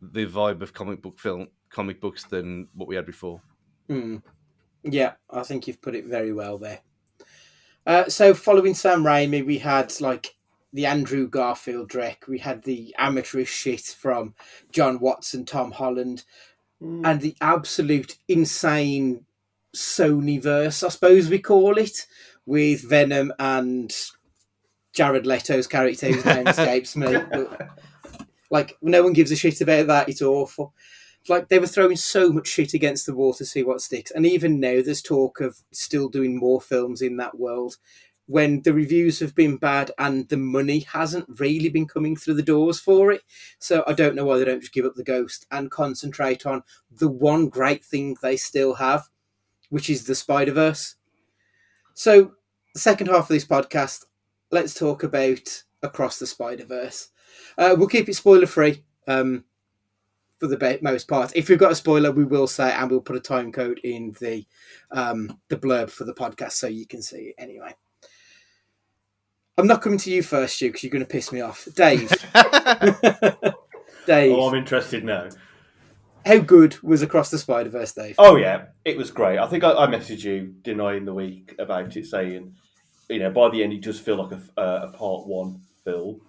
the vibe of comic books than what we had before. Yeah, I think you've put it very well there. So following Sam Raimi, we had like the Andrew Garfield Drek, we had the amateurish shit from John Watts and Tom Holland, and the absolute insane Sonyverse, I suppose we call it, with Venom and Jared Leto's character whose name escapes me. But, like, no one gives a shit about that. It's awful. Like, they were throwing so much shit against the wall to see what sticks. And even now, there's talk of still doing more films in that world when the reviews have been bad and the money hasn't really been coming through the doors for it. So I don't know why they don't just give up the ghost and concentrate on the one great thing they still have, which is the Spider-Verse. So the second half of this podcast, let's talk about Across the SpiderVerse. We'll keep it spoiler-free for the most part. If we've got a spoiler, we will say, and we'll put a time code in the blurb for the podcast so you can see it anyway. I'm not coming to you first, Stu, because you're going to piss me off. Dave. Dave. Oh, I'm interested now. How good was Across the SpiderVerse, Dave? Oh, yeah. It was great. I think I messaged you, didn't I, in the week about it, saying, by the end, it does feel like a part 1 film.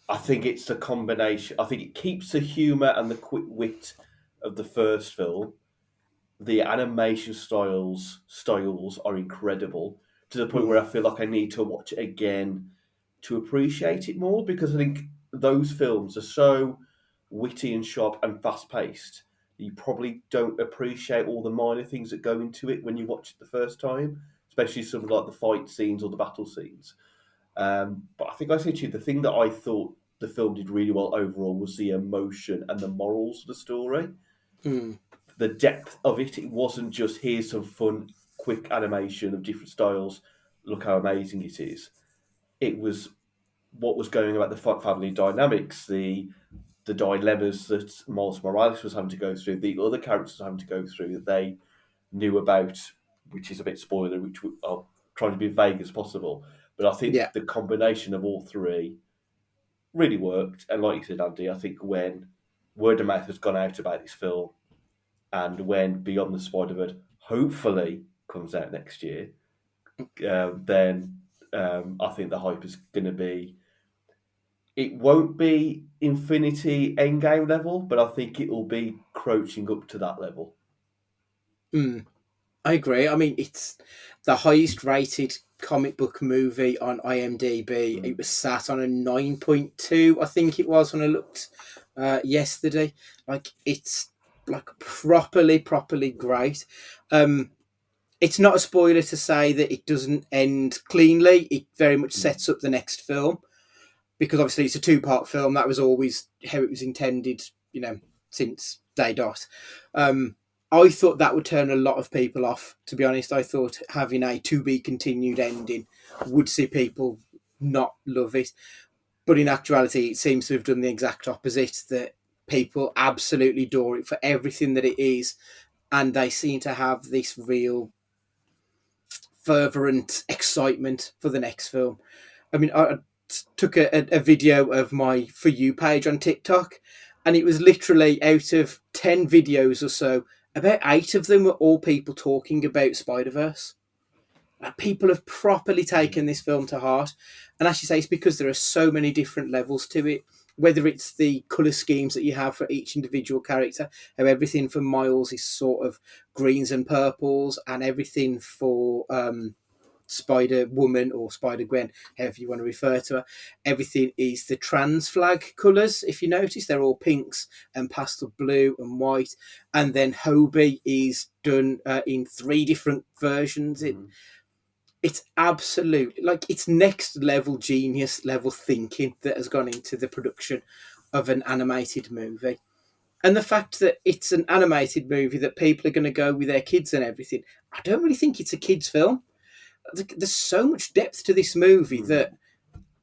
I think it's the combination. I think it keeps the humour and the quick wit of the first film. The animation styles are incredible, to the point where I feel like I need to watch it again to appreciate it more, because I think those films are so witty and sharp and fast-paced that you probably don't appreciate all the minor things that go into it when you watch it the first time, especially something like the fight scenes or the battle scenes. But I think I said to you, the thing that I thought the film did really well overall was the emotion and the morals of the story. The depth of it. It wasn't just, here's some fun, quick animation of different styles, look how amazing it is. It was what was going about the family dynamics, the dilemmas that Miles Morales was having to go through, the other characters were having to go through that they knew about, which is a bit spoiler, which I'll try to be vague as possible. But I think the combination of all three really worked. And like you said, Andy, I think when word of mouth has gone out about this film, and when Beyond the Spider-Verse hopefully comes out next year, then I think the hype is going to be... It won't be Infinity Endgame level, but I think it will be crouching up to that level. I agree. I mean, it's the highest rated comic book movie on IMDb. It was sat on a 9.2, I think it was, when I looked yesterday. Like, it's like properly great. It's not a spoiler to say that it doesn't end cleanly. It very much sets up the next film, because obviously it's a 2-part film. That was always how it was intended, since day dot. I thought that would turn a lot of people off, to be honest. I thought having a to be continued ending would see people not love it. But in actuality, it seems to have done the exact opposite, that people absolutely adore it for everything that it is. And they seem to have this real fervent excitement for the next film. I mean, I took a video of my For You page on TikTok, and it was literally out of 10 videos or so, about 8 of them were all people talking about Spider-Verse. People have properly taken this film to heart. And as you say, it's because there are so many different levels to it, whether it's the colour schemes that you have for each individual character, how everything for Miles is sort of greens and purples, and everything for Spider Woman or Spider Gwen, however you want to refer to her. Everything is the trans flag colours. If you notice, they're all pinks and pastel blue and white. And then Hobie is done in 3 different versions. It's absolute, like, it's next level genius level thinking that has gone into the production of an animated movie. And the fact that it's an animated movie that people are going to go with their kids and everything, I don't really think it's a kids' film. There's so much depth to this movie that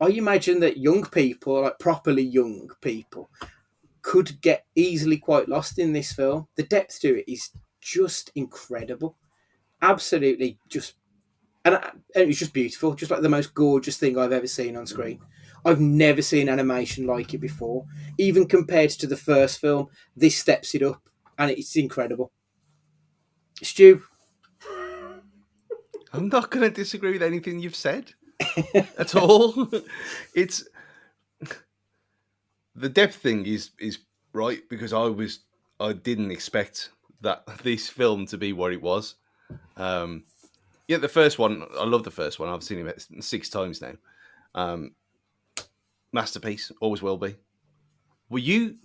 I imagine that young people, like properly young people, could get easily quite lost in this film. The depth to it is just incredible. Absolutely just... And it was just beautiful, just like the most gorgeous thing I've ever seen on screen. I've never seen animation like it before. Even compared to the first film, this steps it up, and it's incredible. Stu? I'm not going to disagree with anything you've said at all. It's the depth thing is right, because I didn't expect that this film to be what it was. Yeah, the first one, I love the first one. I've seen it 6 times now. Masterpiece, always will be. The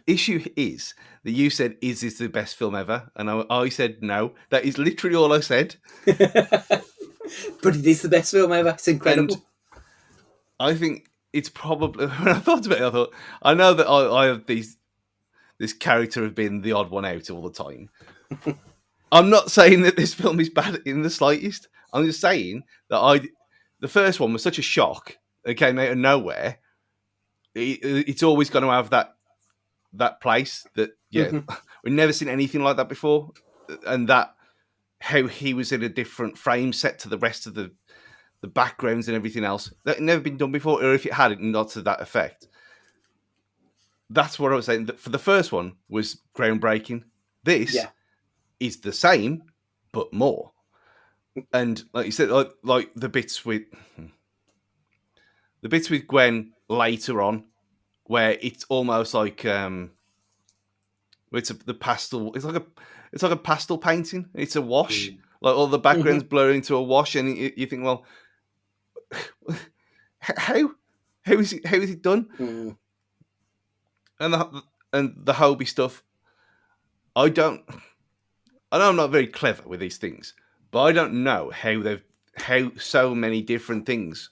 issue is that you said, "Is this the best film ever?" And I said, "No." That is literally all I said. But it is the best film ever. It's incredible. And I think it's probably, when I thought about it, I thought, I know that I have this character of being the odd one out all the time. I'm not saying that this film is bad in the slightest. I'm just saying that the first one was such a shock. It came out of nowhere. It's always going to have that place that, we've never seen anything like that before. And that how he was in a different frame set to the rest of the backgrounds and everything else. That had never been done before, or if it had, not to that effect. That's what I was saying. For the first one was groundbreaking. This is the same, but more. And like you said, like the bits with Gwen later on, where it's almost like the pastel. It's like a pastel painting. It's a wash. Like all the backgrounds blur into a wash, and you think, well, how is it done? And the Hobie stuff. I know I'm not very clever with these things, but I don't know how so many different things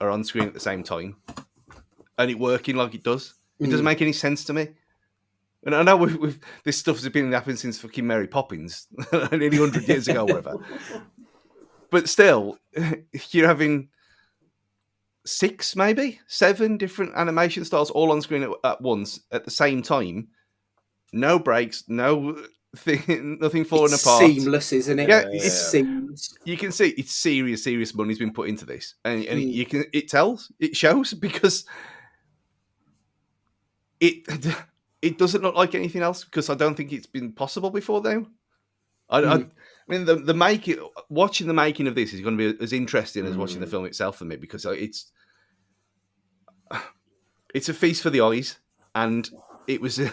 are on screen at the same time, and it working like it does. It doesn't make any sense to me. And I know this stuff has been happening since fucking Mary Poppins, nearly 100 years ago, or whatever. But still, you're having 6, maybe 7 different animation styles all on screen at once at the same time. No breaks, nothing falling apart. Seamless, isn't it? Yeah, it's seamless. You can see it's serious money's been put into this, and it shows, because it doesn't look like anything else, because I don't think it's been possible before now. I mean, watching the making of this is going to be as interesting as watching the film itself for me, because it's a feast for the eyes, and it was a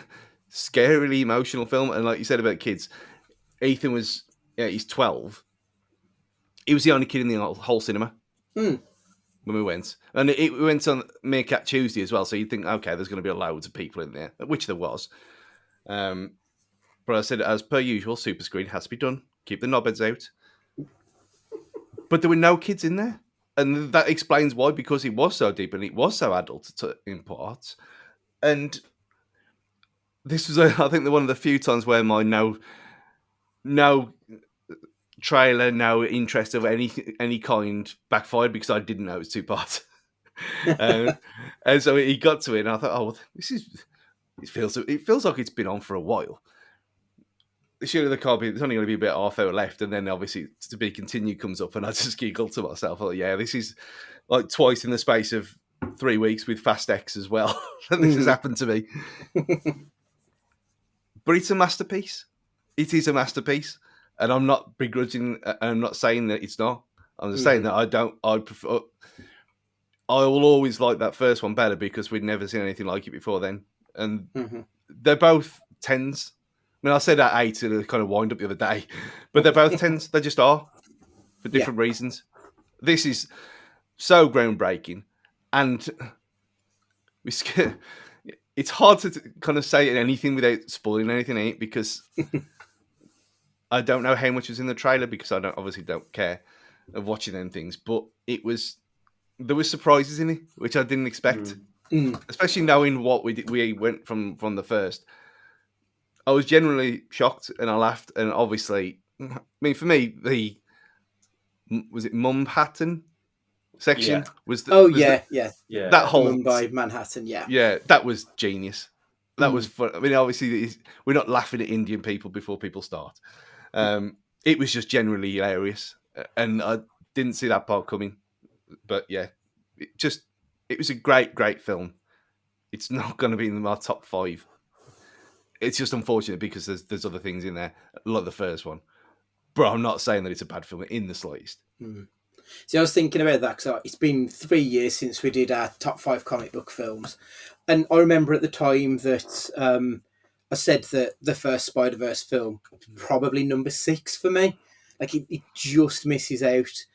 scarily emotional film. And like you said about kids, Ethan was, he's 12. He was the only kid in the whole cinema when we went. And we went on Meerkat Tuesday as well, so you'd think, okay, there's going to be loads of people in there, which there was. But I said, as per usual, super screen has to be done. Keep the knobheads out. But there were no kids in there. And that explains why, because it was so deep and it was so adult in parts. And this was, I think, one of the few times where my no trailer, no interest of any kind backfired, because I didn't know it was 2 parts. And so he got to it, and I thought, oh, it feels like it's been on for a while. Surely there's only going to be about half hour left, and then obviously to be continued comes up, and I just giggled to myself. I thought, yeah, this is like twice in the space of 3 weeks with Fast X as well. This has happened to me. But it's a masterpiece. It is a masterpiece, and I'm not begrudging. I'm not saying that it's not. I'm just saying that I prefer. I will always like that first one better, because we'd never seen anything like it before then, and they're both 10s. I mean, I said that 8 to kind of wind up the other day, but they're both 10s. They just are, for different reasons. This is so groundbreaking, and it's hard to kind of say anything without spoiling anything, ain't it? Because I don't know how much was in the trailer because I obviously don't care of watching them things, but there was surprises in it which I didn't expect, especially knowing what we went from the first. I was generally shocked and I laughed, and obviously, I mean, for me, was it Mumhattan section was the Yeah. that whole Mumbai, Manhattan, that was genius. That was fun. I mean, obviously, we're not laughing at Indian people before people start. It was just generally hilarious, and I didn't see that part coming. But yeah, it was a great film. It's not going to be in my top 5. It's just unfortunate because there's other things in there, like the first one. But I'm not saying that it's a bad film in the slightest. See, I was thinking about that because it's been 3 years since we did our top 5 comic book films, and I remember at the time that I said that the first Spider-Verse film was probably number 6 for me. Like it just misses out.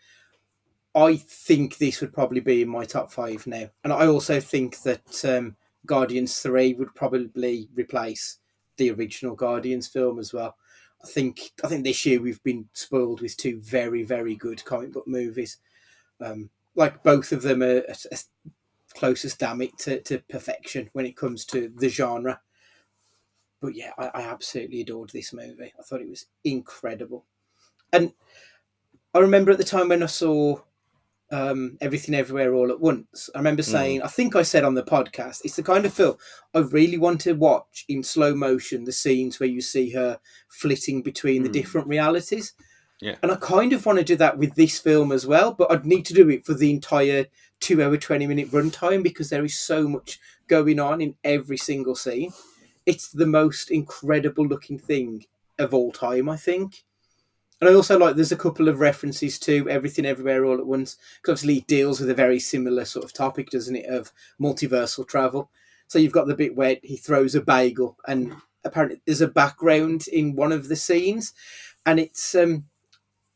I think this would probably be in my top 5 now, and I also think that Guardians 3 would probably replace the original Guardians film as well. I think this year we've been spoiled with 2 very, very good comic book movies. Like both of them are closest, damn it, to perfection when it comes to the genre. But yeah, I absolutely adored this movie. I thought it was incredible. And I remember at the time when I saw Everything Everywhere All at Once, I remember saying, I think I said on the podcast, it's the kind of film I really want to watch in slow motion, the scenes where you see her flitting between the different realities. Yeah. And I kind of want to do that with this film as well, but I'd need to do it for the entire 2-hour, 20-minute runtime because there is so much going on in every single scene. It's the most incredible looking thing of all time, I think. And I also like there's a couple of references to Everything Everywhere All at Once, because obviously it deals with a very similar sort of topic, doesn't it, of multiversal travel. So you've got the bit where he throws a bagel, and apparently there's a background in one of the scenes, and it's I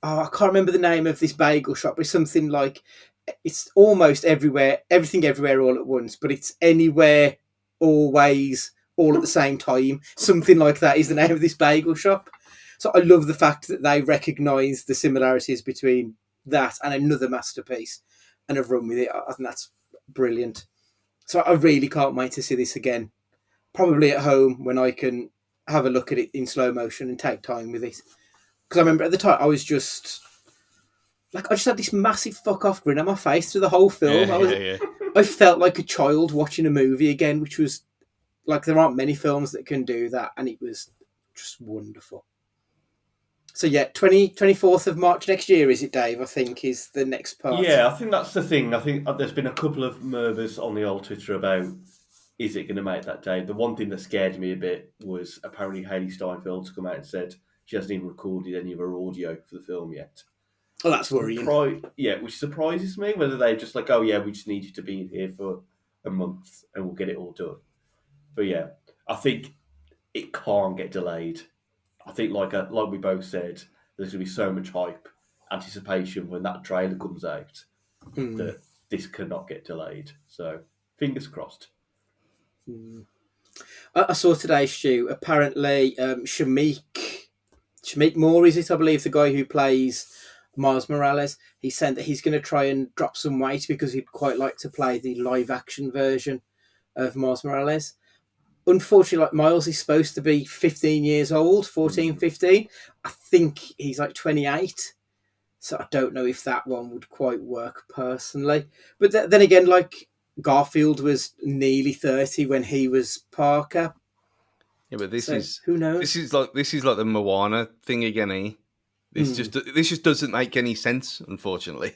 can't remember the name of this bagel shop, but it's something like it's almost everywhere, everything everywhere all at once, but it's anywhere, always, all at the same time. Something like that is the name of this bagel shop. So I love the fact that they recognise the similarities between that and another masterpiece and have run with it. I think that's brilliant. So I really can't wait to see this again. Probably at home when I can have a look at it in slow motion and take time with it. Because I remember at the time I was just I just had this massive fuck off grin on my face through the whole film. I felt like a child watching a movie again, which was like there aren't many films that can do that, and it was just wonderful. So yeah, 24th of March next year, is it, Dave? I think is the next part. Yeah, I think that's the thing. I think there's been a couple of murmurs on the old Twitter about is it going to make that day. The one thing that scared me a bit was apparently Hayley Steinfeld's come out and said she hasn't even recorded any of her audio for the film yet. Oh, that's worrying. Which surprises me, whether they're just like, oh yeah, we just need you to be in here for a month and we'll get it all done. But yeah, I think it can't get delayed. I think, like we both said, there's going to be so much hype, anticipation when that trailer comes out that this cannot get delayed. So, fingers crossed. I saw today, Stu, apparently Shamik Moore, is it? I believe the guy who plays Miles Morales. He's saying that he's going to try and drop some weight because he'd quite like to play the live-action version of Miles Morales. Unfortunately, like Miles is supposed to be 15 years old, 14, 15. I think he's like 28. So I don't know if that one would quite work personally. But then again, like Garfield was nearly 30 when he was Parker. Yeah, but this is who knows? This is like the Moana thing again, eh? This just doesn't make any sense, unfortunately.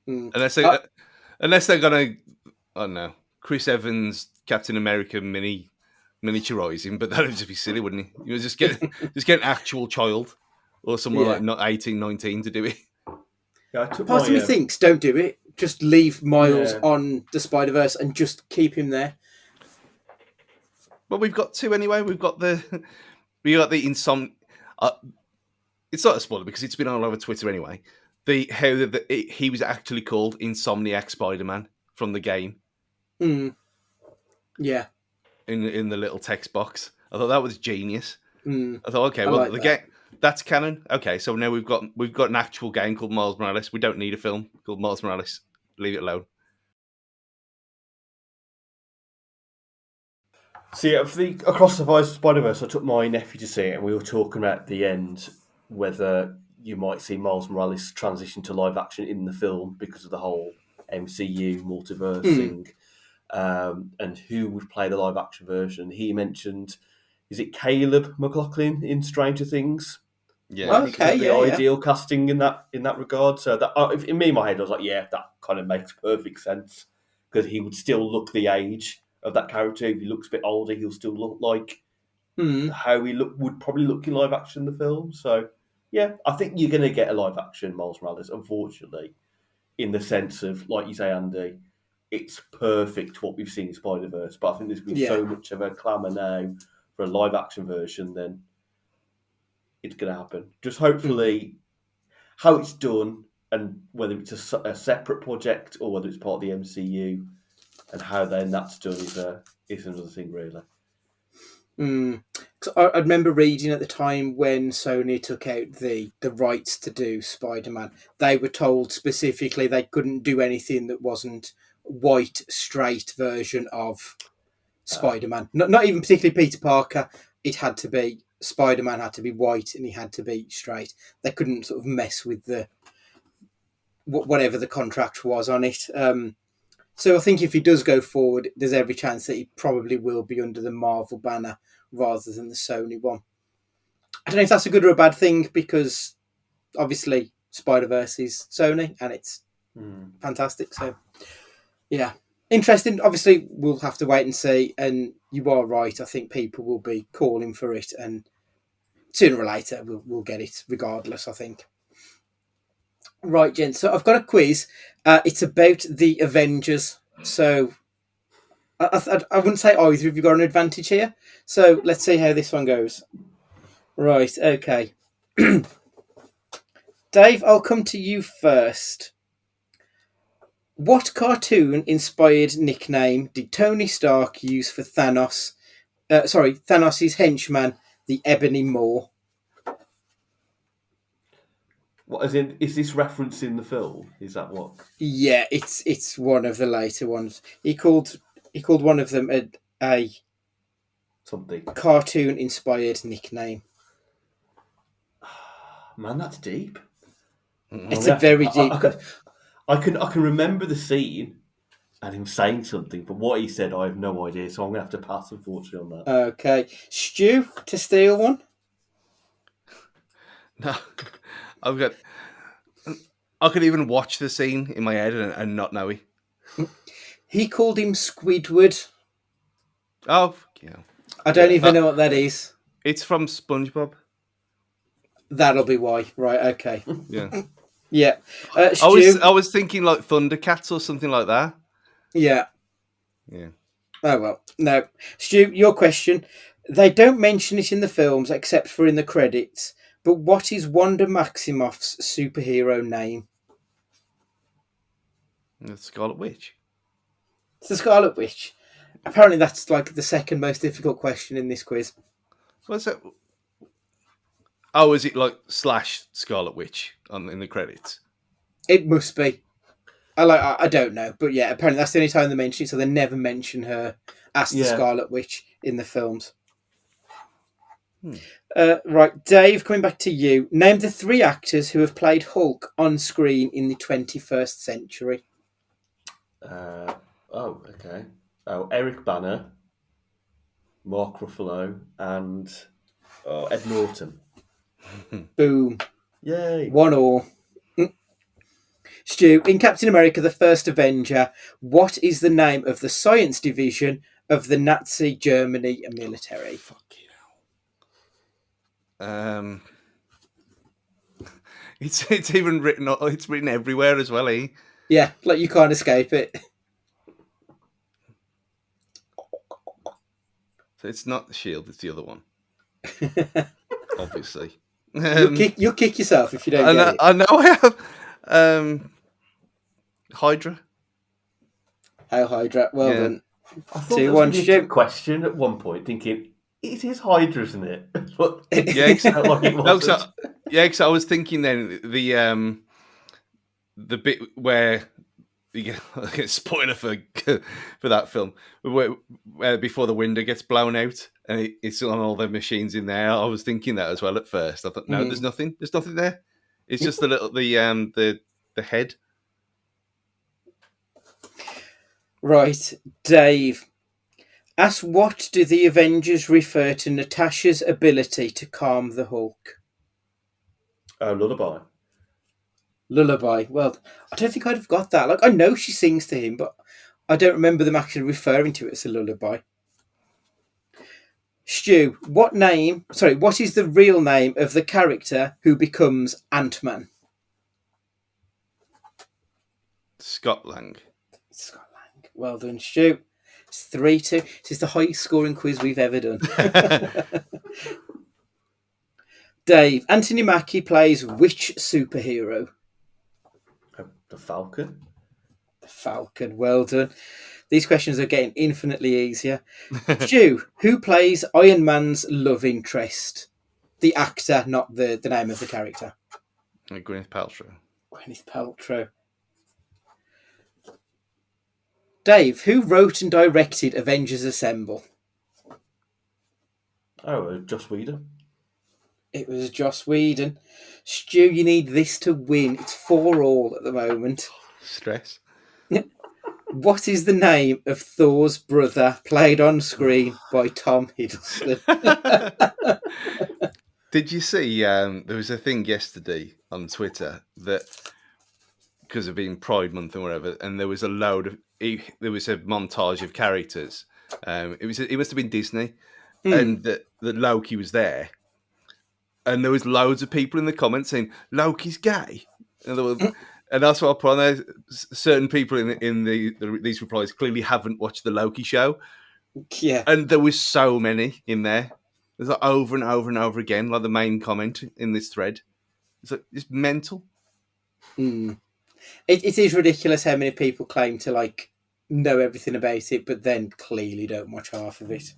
Unless they're gonna, I don't know, Chris Evans, Captain America miniaturize him, but that would just be silly, wouldn't he? You just get an actual child or someone like not 18, 19 to do it. Yeah, part of me thinks don't do it. Just leave Miles on the Spider-Verse and just keep him there. Well, we've got 2 anyway. We've got the It's not a spoiler because it's been all over Twitter anyway. he was actually called Insomniac Spider-Man from the game Yeah. in the little text box. I thought that was genius. I thought, okay, I well, like the that. game that's canon. Okay, so now we've got an actual game called Miles Morales. We don't need a film called Miles Morales. Leave it alone. See, for the Across the SpiderVerse, I took my nephew to see it, and we were talking at the end whether you might see Miles Morales transition to live action in the film because of the whole MCU multiverse thing, and who would play the live action version. He mentioned, is it Caleb McLaughlin in Stranger Things? Yeah. Okay, The ideal casting in that regard. So that in my head, I was like, yeah, that kind of makes perfect sense because he would still look the age of that character. If he looks a bit older, he'll still look like how he would probably look in live action in the film. So yeah, I think you're going to get a live action Miles Morales, unfortunately, in the sense of, like you say, Andy, it's perfect what we've seen in Spider-Verse. But I think there's been so much of a clamour now for a live action version, then it's going to happen. Just hopefully how it's done and whether it's a separate project or whether it's part of the MCU and how then that's done is another thing, really. I remember reading at the time when Sony took out the rights to do Spider-Man, they were told specifically they couldn't do anything that wasn't white, straight version of Spider-Man. Not even particularly Peter Parker. It had to be Spider-Man had to be white and he had to be straight. They couldn't sort of mess with the whatever the contract was on it. So I think if he does go forward, there's every chance that he probably will be under the Marvel banner rather than the Sony one. I don't know if that's a good or a bad thing because obviously Spider-Verse is Sony and it's fantastic. So yeah, interesting. Obviously we'll have to wait and see. And you are right. I think people will be calling for it and sooner or later we'll get it regardless, I think. Right, gents. So I've got a quiz. It's about the Avengers. So I wouldn't say either of you got an advantage here. So let's see how this one goes. Right, okay. Dave, I'll come to you first. What cartoon-inspired nickname did Tony Stark use for Thanos? Thanos' henchman, the Ebony Maw. What, as in, is this reference in the film? Is that what? Yeah, it's one of the later ones. He called one of them a Something. cartoon-inspired nickname. Man, that's deep. It's a very deep. I can remember the scene and him saying something, but what he said, I have no idea. So I'm gonna have to pass, unfortunately, on that. Okay, Stu, to steal one. No, I could even watch the scene in my head and not know it. He called him Squidward. Oh, yeah. I don't even know what that is. It's from SpongeBob. That'll be why. Right, okay. Yeah. Yeah. Stu, I was thinking like Thundercats or something like that. Yeah. Yeah. Oh, well. No. Stu, your question. They don't mention it in the films except for in the credits, but what is Wanda Maximoff's superhero name? The Scarlet Witch. It's the Scarlet Witch. Apparently that's like the second most difficult question in this quiz. What's that? Oh, is it like / Scarlet Witch in the credits? It must be. I don't know, but yeah, apparently that's the only time they mention it, so they never mention her as the Scarlet Witch in the films. Right, Dave, coming back to you. Name the 3 actors who have played Hulk on screen in the 21st century. Okay. Oh, Eric Bana, Mark Ruffalo, and Ed Norton. Boom. Yay. 1-1. Stu, in Captain America, the First Avenger, what is the name of the science division of the Nazi Germany military? It's even written. It's written everywhere as well, eh? Yeah, like you can't escape it. So it's not the Shield; it's the other one. Obviously, You'll kick yourself if you don't get it. I know I have. Hydra. Hail Hydra. Well Yeah. done. I thought that was 2-1, going to be a Stu. trick question at one point, thinking it is Hydra, isn't it? But Yeah, it felt like it no, wasn't. because I was thinking then the bit where you get spoiler for that film, where before the window gets blown out and it's on all the machines in there. I was thinking that as well at first. I thought, no, there's nothing there. It's just the head. Right, Dave. Ask what do the Avengers refer to Natasha's ability to calm the Hulk? Oh, Lullaby. Lullaby. Well, I don't think I'd have got that. Like, I know she sings to him, but I don't remember them actually referring to it as a lullaby. Stu, what is the real name of the character who becomes Ant-Man? Scott Lang. Scott Lang. Well done, Stu. It's 3-2. This is the highest scoring quiz we've ever done. Dave, Anthony Mackie plays which superhero? The Falcon. The Falcon. Well done. These questions are getting infinitely easier. Stu, who plays Iron Man's love interest? The actor, not the name of the character. Gwyneth Paltrow. Gwyneth Paltrow. Dave, who wrote and directed Avengers Assemble? Oh, Joss Whedon. It was Joss Whedon. Stu, you need this to win. It's 4-4 at the moment. Stress. What is the name of Thor's brother, played on screen by Tom Hiddleston? Did you see? There was a thing yesterday on Twitter that, because of being Pride Month and whatever, and there was a montage of characters. It must have been Disney, and that Loki was there, and there was loads of people in the comments saying Loki's gay, and that's what I put on there. Certain people in these replies clearly haven't watched the Loki show. Yeah, and there was so many in there. There's like over and over and over again, like the main comment in this thread. It's mental. It is ridiculous how many people claim to like know everything about it, but then clearly don't watch half of it.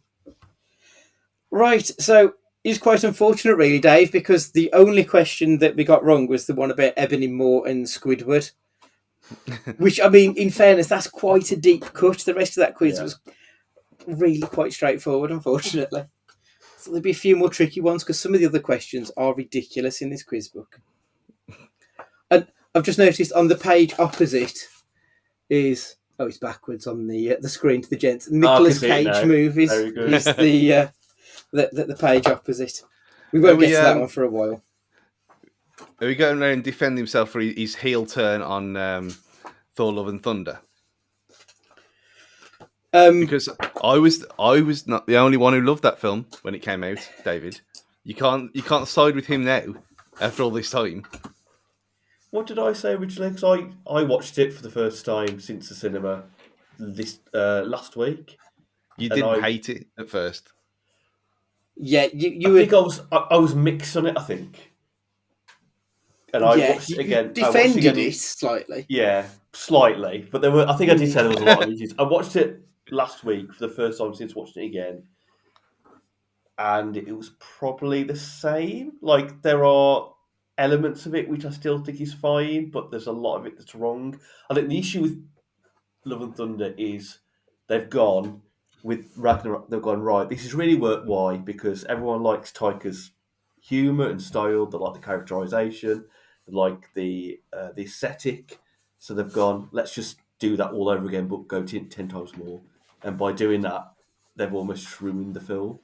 Right, so it's quite unfortunate, really, Dave, because the only question that we got wrong was the one about Ebony Moore and Squidward. Which, I mean, in fairness, that's quite a deep cut. The rest of that quiz was really quite straightforward, unfortunately. So there'll be a few more tricky ones because some of the other questions are ridiculous in this quiz book. And I've just noticed on the page opposite is it's backwards on the screen to the gents. Nicolas Cage movies is the page opposite. We won't get to that one for a while. Are we going around and defend himself for his heel turn on Thor: Love and Thunder? Because I was not the only one who loved that film when it came out, David. You can't side with him now after all this time. What did I say originally? Because I watched it for the first time since the cinema this last week. You didn't hate it at first. Yeah, I was mixed on it, I think. And I watched it again. Defended it slightly. Yeah, slightly. But I think I did say there was a lot of issues. I watched it last week for the first time since watching it again. And it was probably the same. Like, there are elements of it which I still think is fine, but there's a lot of it that's wrong. I think the issue with Love and Thunder is they've gone with Ragnarok. They've gone, right, this is really work. Why? Because everyone likes Taika's humour and style. They like the characterisation. They like the aesthetic. So they've gone, let's just do that all over again, but go 10 times more. And by doing that, they've almost ruined the film.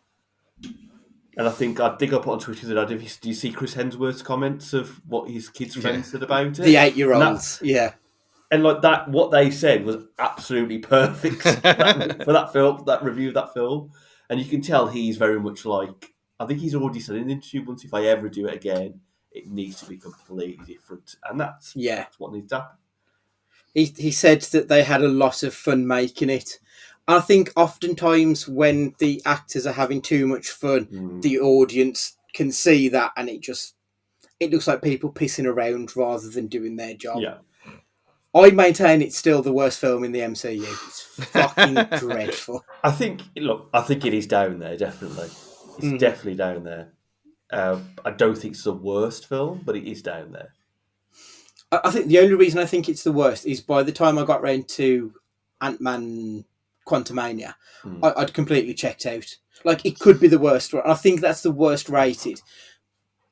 And I think I put on Twitter that do you see Chris Hemsworth's comments of what his kids' friends said about it? The 8-year-olds, And like that, what they said was absolutely perfect for that film, that review of that film. And you can tell he's very much like, I think he's already said in an interview, once if I ever do it again, it needs to be completely different. And that's what needs to happen. He said that they had a lot of fun making it. I think oftentimes when the actors are having too much fun, the audience can see that, and it it looks like people pissing around rather than doing their job. Yeah. I maintain it's still the worst film in the MCU. It's fucking dreadful. I think it is down there, definitely. It's definitely down there. I don't think it's the worst film, but it is down there. I think the only reason I think it's the worst is by the time I got round to Ant-Man Quantumania, I'd completely checked out. Like, it could be the worst one. I think that's the worst rated.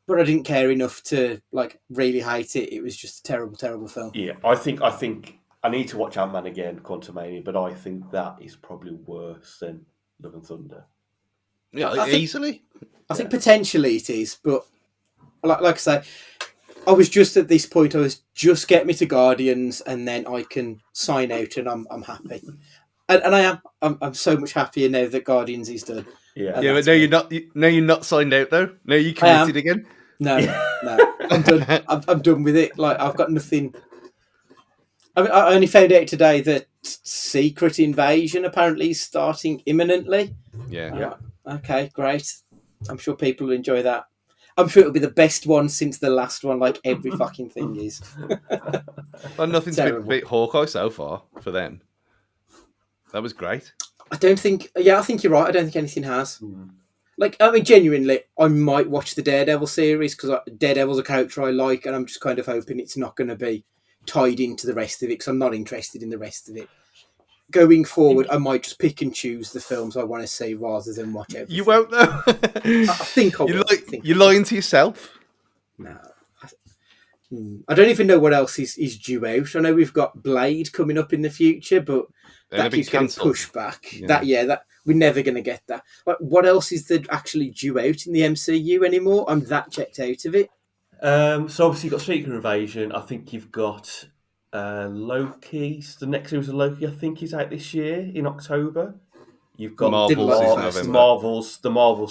But I didn't care enough to like really hate it. It was just a terrible, terrible film. Yeah, I think I need to watch Ant-Man again, Quantumania, but I think that is probably worse than Love and Thunder. Yeah, easily. I think potentially it is, but like I say, I was just at this point. I was just get me to Guardians, and then I can sign out, and I'm happy. And I am. I'm so much happier now that Guardians is done. Yeah, yeah, but no, you're not signed out though. No, you committed again. No, I'm done. I'm done with it. Like, I've got nothing. I mean, I only found out today that Secret Invasion apparently is starting imminently. Yeah. Okay, great. I'm sure people will enjoy that. I'm sure it'll be the best one since the last one, like every fucking thing is. Well, nothing's beat Hawkeye so far for them. That was great. I think you're right. I don't think anything has. Like, I mean, genuinely, I might watch the Daredevil series because Daredevil's a character I like, and I'm just kind of hoping it's not going to be tied into the rest of it because I'm not interested in the rest of it. Going forward, I might just pick and choose the films I want to see rather than watch everything. You won't, though. I think I will. You're lying to yourself. No. I don't even know what else is due out. I know we've got Blade coming up in the future, but that keeps getting pushed back. Yeah. That we're never going to get that. Like, what else is there actually due out in the MCU anymore? I'm that checked out of it. So obviously you've got Secret Invasion. I think you've got Loki. The next series of Loki, I think, is out this year in October. You've got the Marvels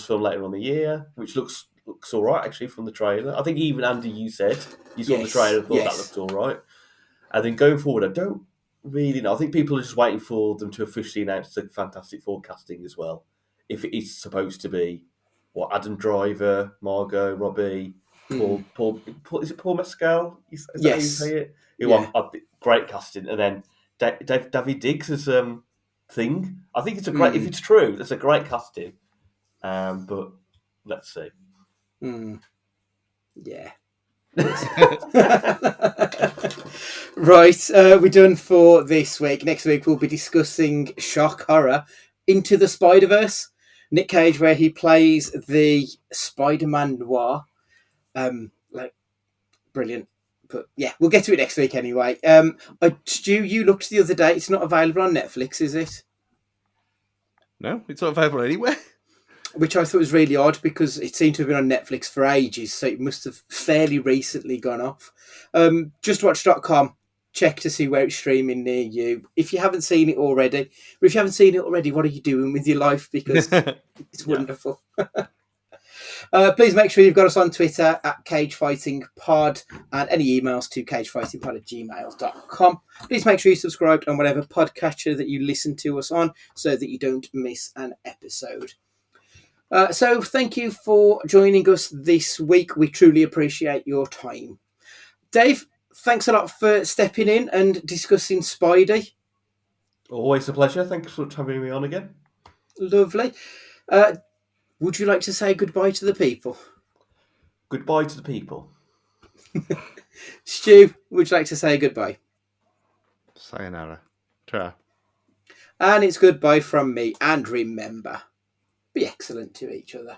film later on the year, which looks all right actually from the trailer. I think even Andy, you said you saw the trailer and thought that looked all right. And then going forward, I don't really know. I think people are just waiting for them to officially announce the Fantastic Four casting as well. If it is supposed to be Adam Driver, Margot Robbie, Paul is it Paul Mescal? Is that how you say it? Great casting, and then David Diggs as Thing. I think it's a great. If it's true, that's a great casting. But let's see. Yeah. Right, we're done for this week. Next week we'll be discussing shock horror Into the SpiderVerse. Nick Cage, where he plays the Spider-Man noir. Brilliant. But yeah, we'll get to it next week anyway. Stu, you looked the other day. It's not available on Netflix, is it? No, it's not available anywhere. Which I thought was really odd because it seemed to have been on Netflix for ages, so it must have fairly recently gone off. Justwatch.com. Check to see where it's streaming near you. If you haven't seen it already, what are you doing with your life? Because it's wonderful. Please make sure you've got us on Twitter at CageFightingPod and any emails to cagefightingpod@gmail.com. Please make sure you subscribe on whatever podcatcher that you listen to us on so that you don't miss an episode. So thank you for joining us this week. We truly appreciate your time. Dave, thanks a lot for stepping in and discussing Spidey. Always a pleasure. Thanks for having me on again. Lovely. Would you like to say goodbye to the people? Goodbye to the people. Stu, would you like to say goodbye? Sayonara. Ta. And it's goodbye from me. And remember, be excellent to each other.